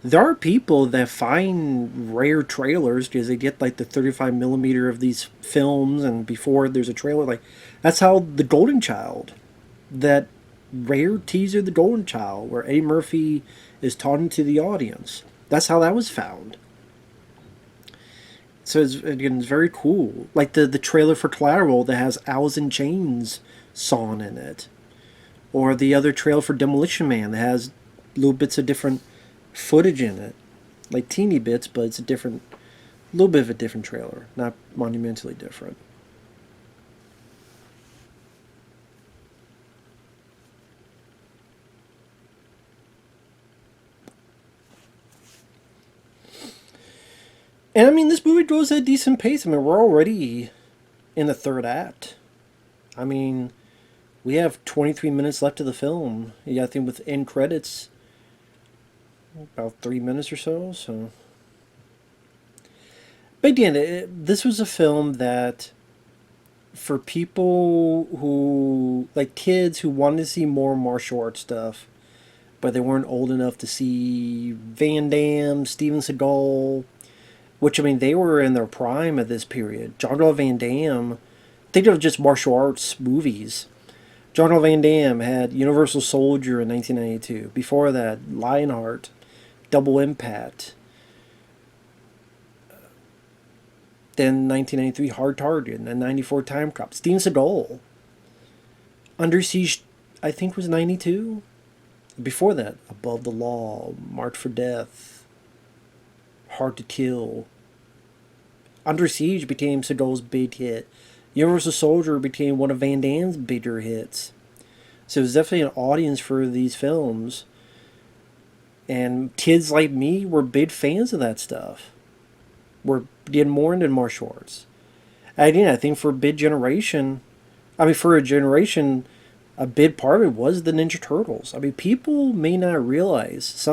there are people that find rare trailers because they get, like, the 35mm of these films, and before there's a trailer, like, that's how The Golden Child, that rare teaser The Golden Child, where Eddie Murphy is talking to the audience, that's how that was found. So it's very cool. Like the trailer for Collateral that has Alice in Chains song in it. Or the other trailer for Demolition Man that has little bits of different footage in it. Like teeny bits, but it's a little bit of a different trailer. Not monumentally different. And I mean, this movie goes at a decent pace. I mean, we're already in the 3rd act. I mean, we have 23 minutes left of the film. Yeah, I think with end credits, about 3 minutes or so. But again, this was a film that, for people who, like kids who wanted to see more martial arts stuff, but they weren't old enough to see Van Damme, Steven Seagal, which, I mean, they were in their prime at this period. Jean-Claude Van Damme, think of just martial arts movies. Jean-Claude Van Damme had Universal Soldier in 1992. Before that, Lionheart, Double Impact. Then 1993, Hard Target. And then 94, Time Cop. Steven Seagal. Under Siege, I think, was 92. Before that, Above the Law, Marked for Death, Hard to Kill. Under Siege became Seagal's big hit. Universal Soldier became one of Van Damme's bigger hits. So it was definitely an audience for these films. And kids like me were big fans of that stuff. We're getting more into martial arts. And again, I think for a big generation, a big part of it was the Ninja Turtles. I mean, people may not realize,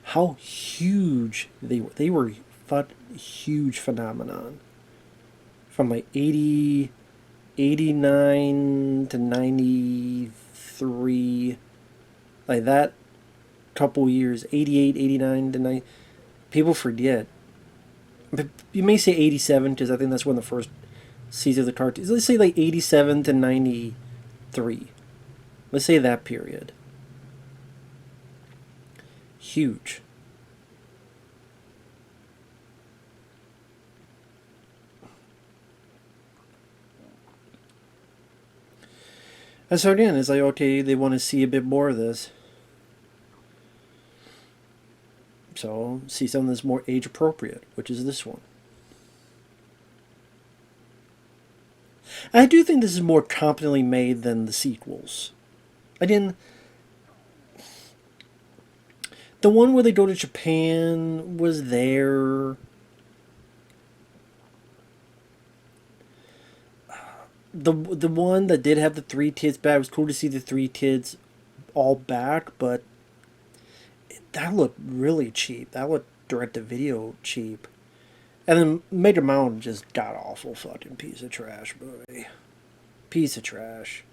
how huge they were. They were a huge phenomenon. from like 80, 89 to 93, like that couple years, 88, 89 to 90. People forget. But you may say 87 because I think that's when the first season of the cartoons. Let's say like 87 to 93. Let's say that period. Huge. And so again, it's like, okay, they want to see a bit more of this. So, see something that's more age appropriate, which is this one. I do think this is more competently made than the sequels. Again, the one where they go to Japan was there. The one that did have the three kids back, it was cool to see the three kids all back, but that looked really cheap. That looked direct to video cheap. And then Major Mountain just got awful fucking piece of trash movie. Piece of trash.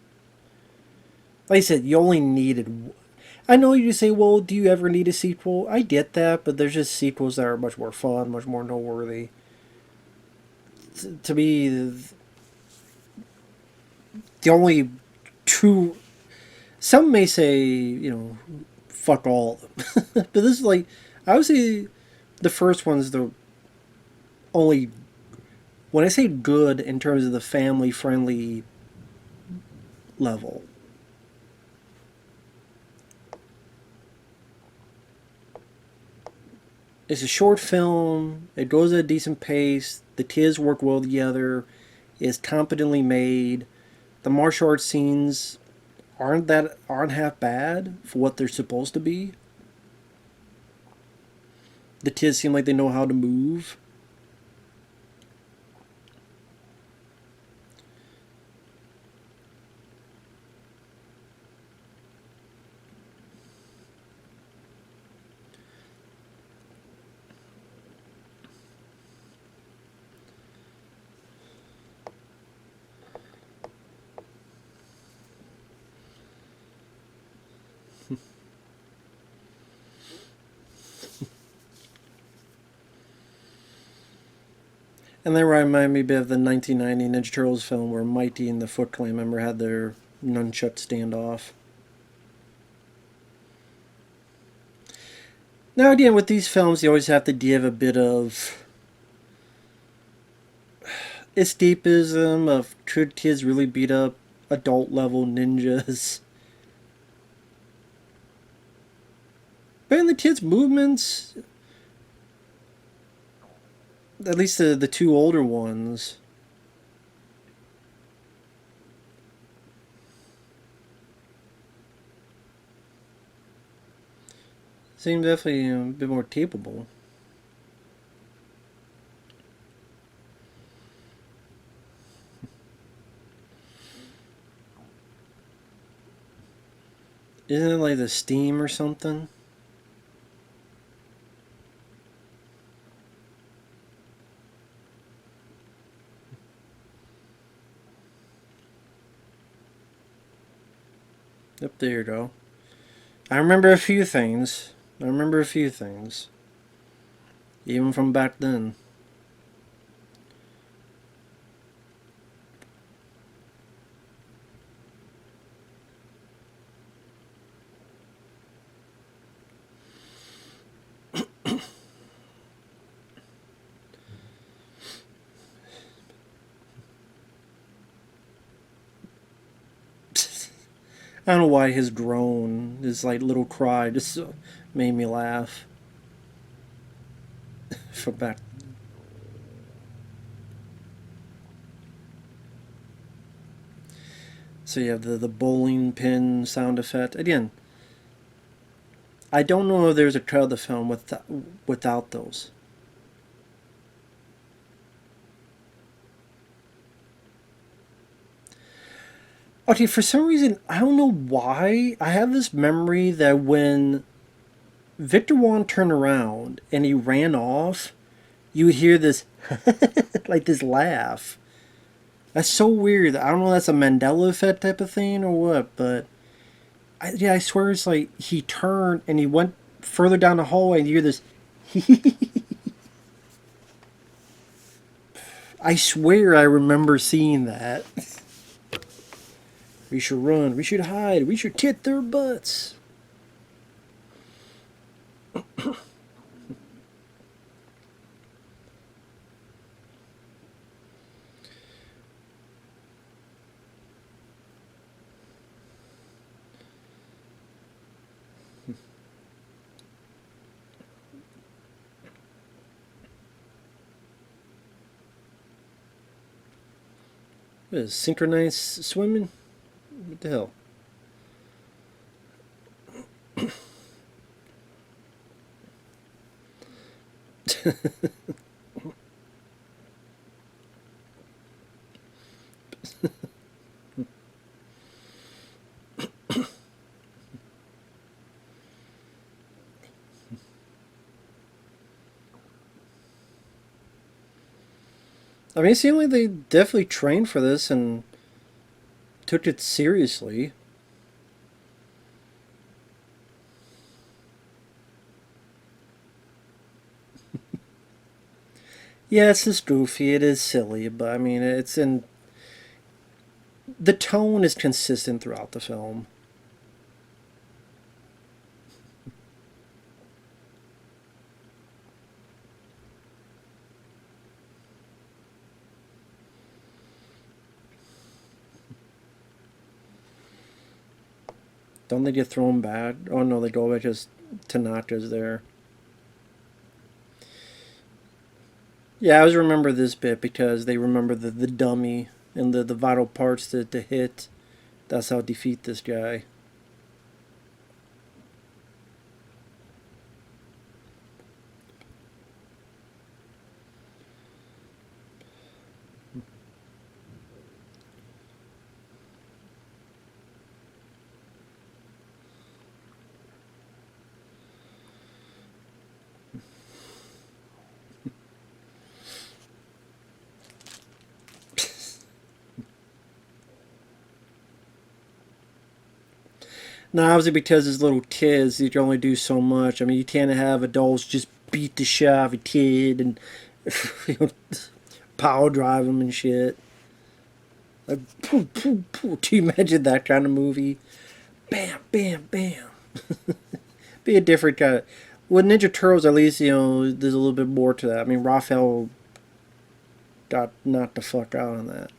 Like I said, you only needed. I know you say, well, do you ever need a sequel? I get that, but there's just sequels that are much more fun, much more noteworthy. To me, the only true. Some may say, fuck all of them. But this is like, I would say the first one's the only. When I say good in terms of the family friendly level. It's a short film. It goes at a decent pace. The kids work well together. It's competently made. The martial arts scenes aren't half bad for what they're supposed to be. The kids seem like they know how to move. And they remind me a bit of the 1990 Ninja Turtles film where Mighty and the Foot Clan member had their nunchuck standoff. Now again, with these films, you always have to give a bit of escapism of could kids really beat up adult level ninjas? But in the kids' movements, at least the two older ones, seem definitely a bit more capable. Isn't it like the steam or something? Yep, there you go. I remember a few things. Even from back then. I don't know why his groan, his like little cry, just made me laugh. From back. So you have the bowling pin sound effect again. I don't know if there's a cut of the film without those. Okay, for some reason, I don't know why, I have this memory that when Victor Wong turned around and he ran off, you would hear this, like this laugh. That's so weird. I don't know if that's a Mandela effect type of thing or what, but yeah, I swear it's like he turned and he went further down the hallway and you hear this. I swear I remember seeing that. We should run. We should hide. We should kick their butts. What is synchronized swimming? What the hell? I mean, it seemed like they definitely trained for this and took it seriously. Yeah, it's just goofy. It is silly, but I mean, it's in the tone is consistent throughout the film. Don't they get thrown back? Oh no, they go back because Tanaka's there. Yeah, I always remember this bit because they remember the dummy and the vital parts to hit. That's how to defeat this guy. Now, obviously, because it's little kids, you can only do so much. I mean, you can't have adults just beat the shit out of a kid and you know, power drive them and shit. Like, poo, poo, poo. Can you imagine that kind of movie? Bam, bam, bam. Be a different kind of. With Ninja Turtles, at least, you know, there's a little bit more to that. I mean, Raphael got knocked the fuck out on that.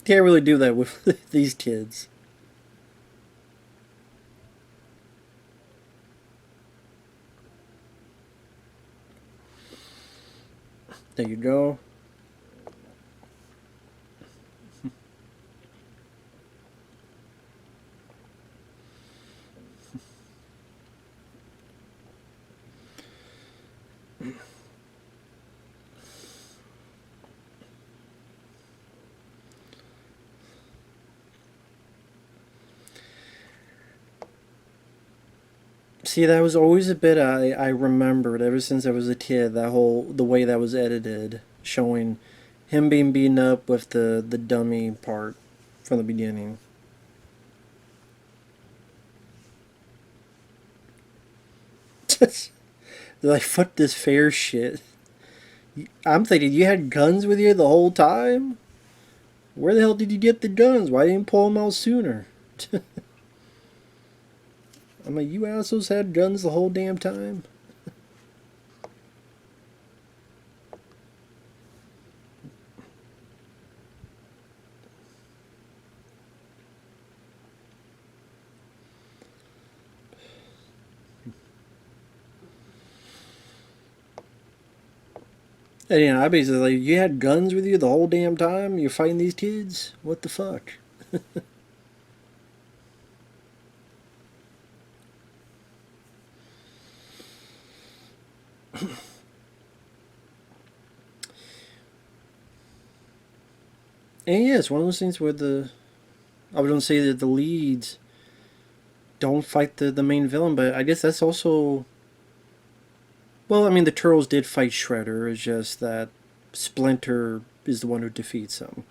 Can't really do that with these kids. There you go. See, that was always a bit I remembered ever since I was a kid. That whole the way that was edited, showing him being beaten up with the dummy part from the beginning. They're like, fuck this fair shit. I'm thinking you had guns with you the whole time. Where the hell did you get the guns? Why didn't you pull them out sooner? I'm like, you assholes had guns the whole damn time. And you know, I basically like, you had guns with you the whole damn time. You're fighting these kids. What the fuck? And yeah, it's one of those things where I would not say that the leads don't fight the main villain, but I guess that's also well, I mean the Turtles did fight Shredder. It's just that Splinter is the one who defeats him.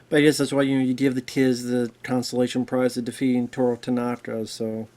But I guess that's why you give the kids the consolation prize of defeating Toro Tanaka. So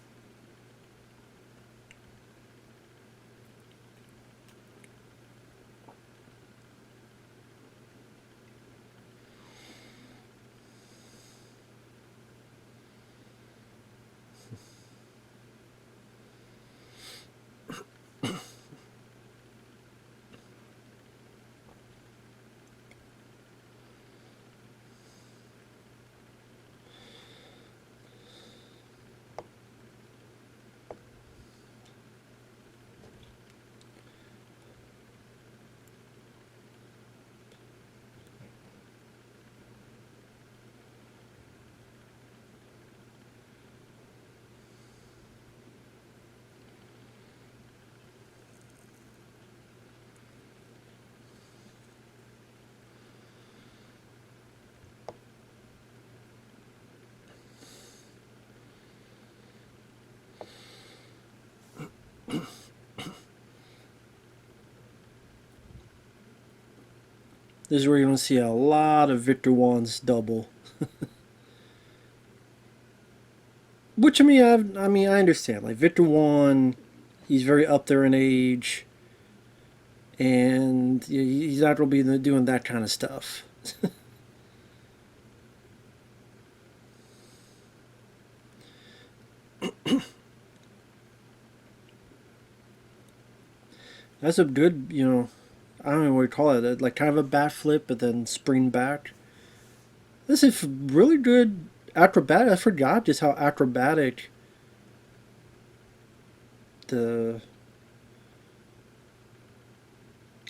this is where you're going to see a lot of Victor Wong's double. Which I understand. Like Victor Wong, he's very up there in age, and he's not going to be doing that kind of stuff. That's a good, I don't know what you call it, like kind of a bat flip, but then spring back. This is really good acrobatic. I forgot just how acrobatic the.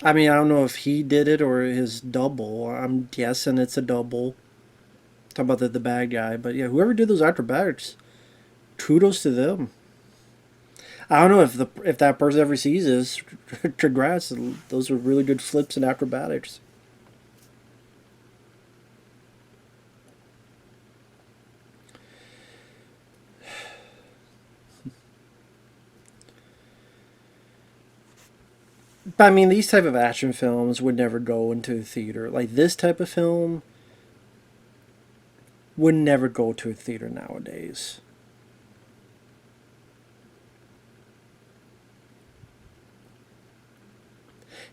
I don't know if he did it or his double. I'm guessing it's a double. Talk about the bad guy, but yeah, whoever did those acrobatics, kudos to them. I don't know if that person ever sees this. Congrats, those are really good flips and acrobatics. But these type of action films would never go into a theater. Like this type of film would never go to a theater nowadays.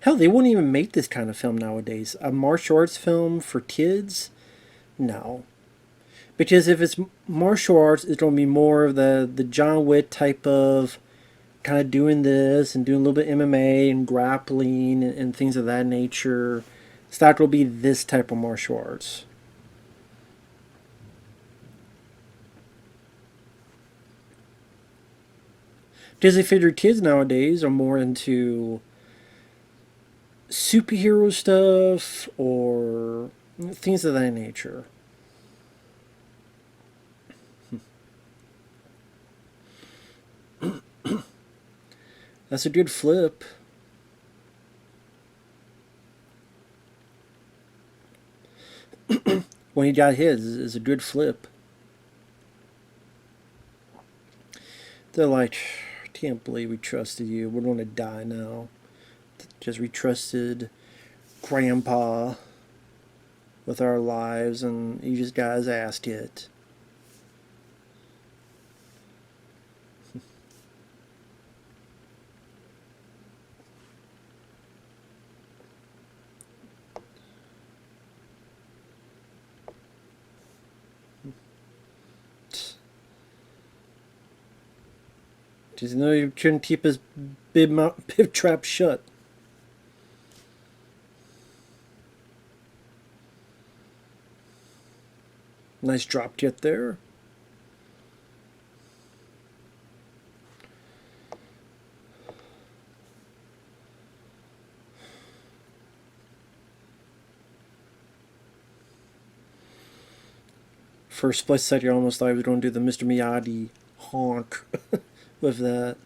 Hell, they wouldn't even make this kind of film nowadays. A martial arts film for kids? No. Because if it's martial arts, it's going to be more of the John Wick type of kind of doing this and doing a little bit MMA and grappling and things of that nature. It's not going to be this type of martial arts. Disney figure kids nowadays are more into superhero stuff or things of that nature. That's a good flip. When he got his is a good flip. They're like, can't believe we trusted you. We're going to die now. Just we trusted Grandpa with our lives, and he just got his ass kicked. Just know you couldn't keep his bib trap shut. Nice drop kick there. For a split second, I almost thought he was going to do the Mr. Miyagi honk with that.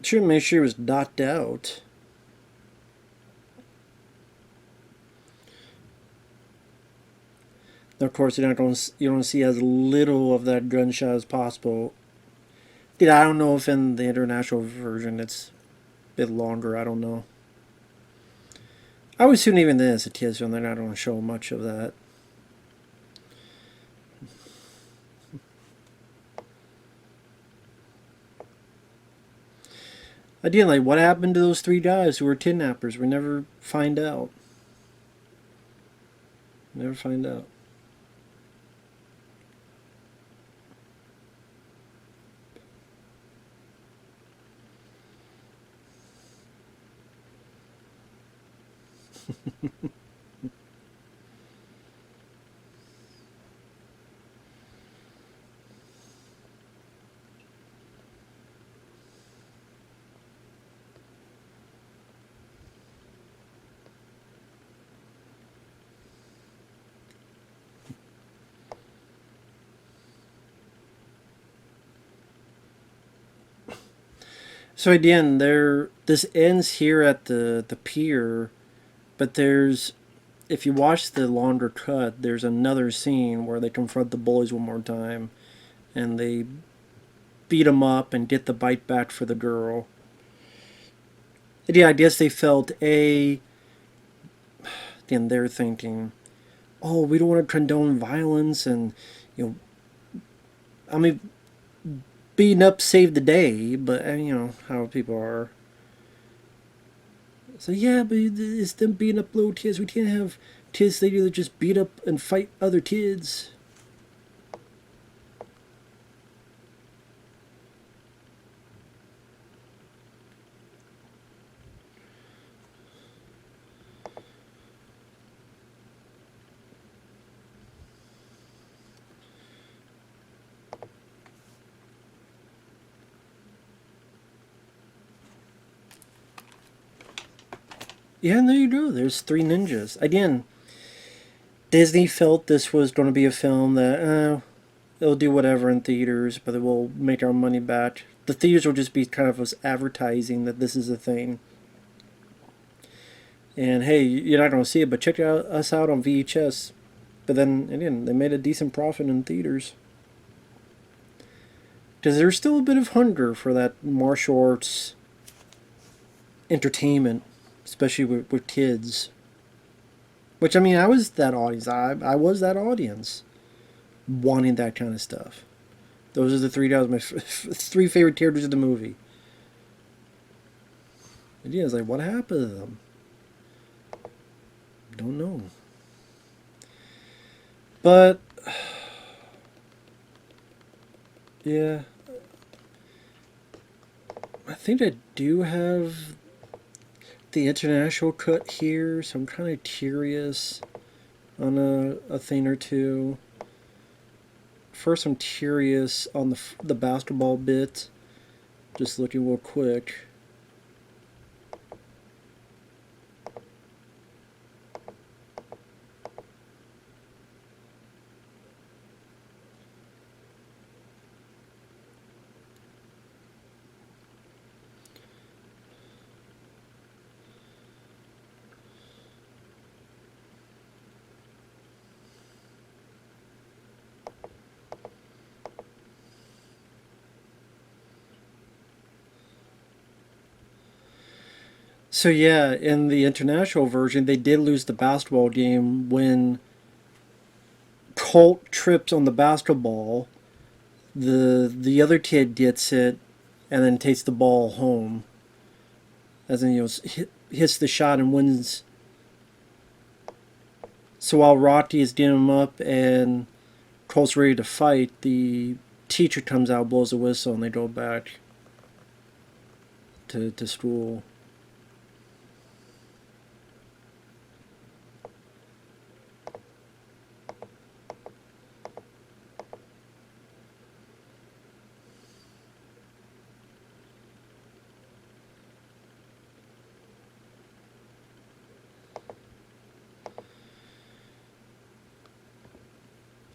Should make sure he was knocked out. Of course, you're not going to you don't see as little of that gunshot as possible. Dude, I don't know if in the international version it's a bit longer. I don't know. I would assume even then it's a kids film. They're not going to show much of that. Again, like, what happened to those three guys who were kidnappers? We never find out. Never find out. So again, this ends here at the pier, but there's if you watch the longer cut, there's another scene where they confront the bullies one more time, and they beat them up and get the bite back for the girl. And yeah, I guess they felt again they're thinking, oh, we don't want to condone violence, and you know, I mean, beating up saved the day, but you know how people are. So yeah, but it's them beating up little kids. We can't have kids that just beat up and fight other kids. Yeah, and there you go. There's three ninjas. Again, Disney felt this was going to be a film that it'll do whatever in theaters, but it will make our money back. The theaters will just be kind of us advertising that this is a thing. And hey, you're not going to see it, but check us out on VHS. But then again, they made a decent profit in theaters because there's still a bit of hunger for that martial arts entertainment, especially with kids. Which, I mean, I was that audience. I was that audience wanting that kind of stuff. Those are the three guys, my three favorite characters of the movie. And yeah, it's like, what happened to them? Don't know. But, yeah. I think I do have the international cut here, so I'm kind of curious on a thing or two. First, I'm curious on the basketball bit. Just looking real quick. So yeah, in the international version, they did lose the basketball game when Colt trips on the basketball. The other kid gets it, and then takes the ball home. As in, hits the shot and wins. So while Rocky is getting him up and Colt's ready to fight, the teacher comes out, blows a whistle, and they go back to school.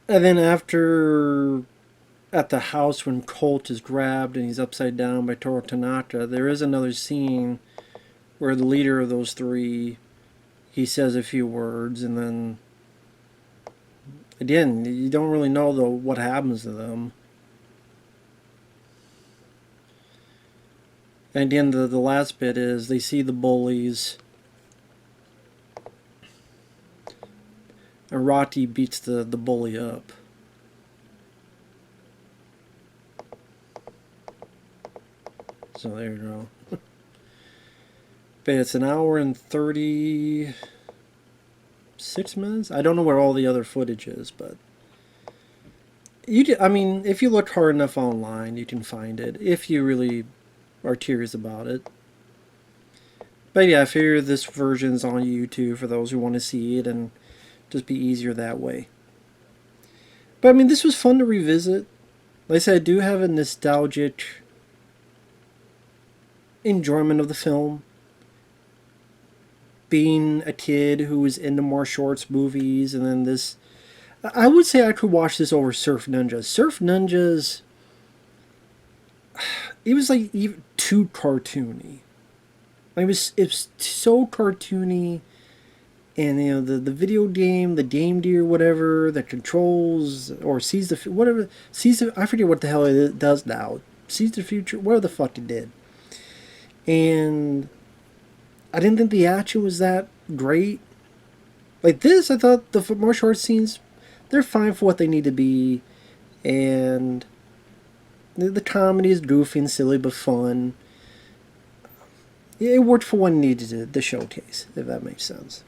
And then after, at the house when Colt is grabbed and he's upside down by Toro Tanaka, there is another scene where the leader of those three, he says a few words, and then Again, you don't really know though what happens to them. And again, the last bit is they see the bullies, and Rati beats the bully up. So there you go. But it's an hour and 36 minutes. I don't know where all the other footage is, but I mean, if you look hard enough online, you can find it if you really are curious about it. But yeah, I figure this version's on YouTube for those who want to see it and just be easier that way. But I mean, this was fun to revisit. Like I said, I do have a nostalgic enjoyment of the film. Being a kid who was into martial arts movies, and then this, I would say I could watch this over Surf Ninjas. Surf Ninjas, it was like even too cartoony. Like it was so cartoony, and you know the video game, the Game Gear, whatever that controls or sees the whatever sees the, I forget what the hell it does now. Sees the future, whatever the fuck it did, and I didn't think the action was that great. Like this, I thought the martial arts scenes, they're fine for what they need to be, and the comedy is goofy and silly but fun. It worked for what it needed to showcase, if that makes sense.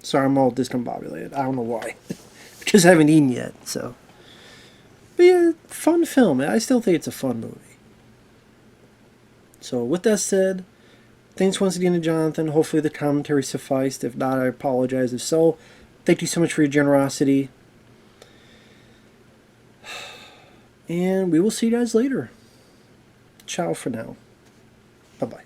Sorry, I'm all discombobulated. I don't know why. Because I haven't eaten yet, so. But yeah, fun film. I still think it's a fun movie. So with that said, thanks once again to Jonathan. Hopefully the commentary sufficed. If not, I apologize. If so, thank you so much for your generosity. And we will see you guys later. Ciao for now. Bye-bye.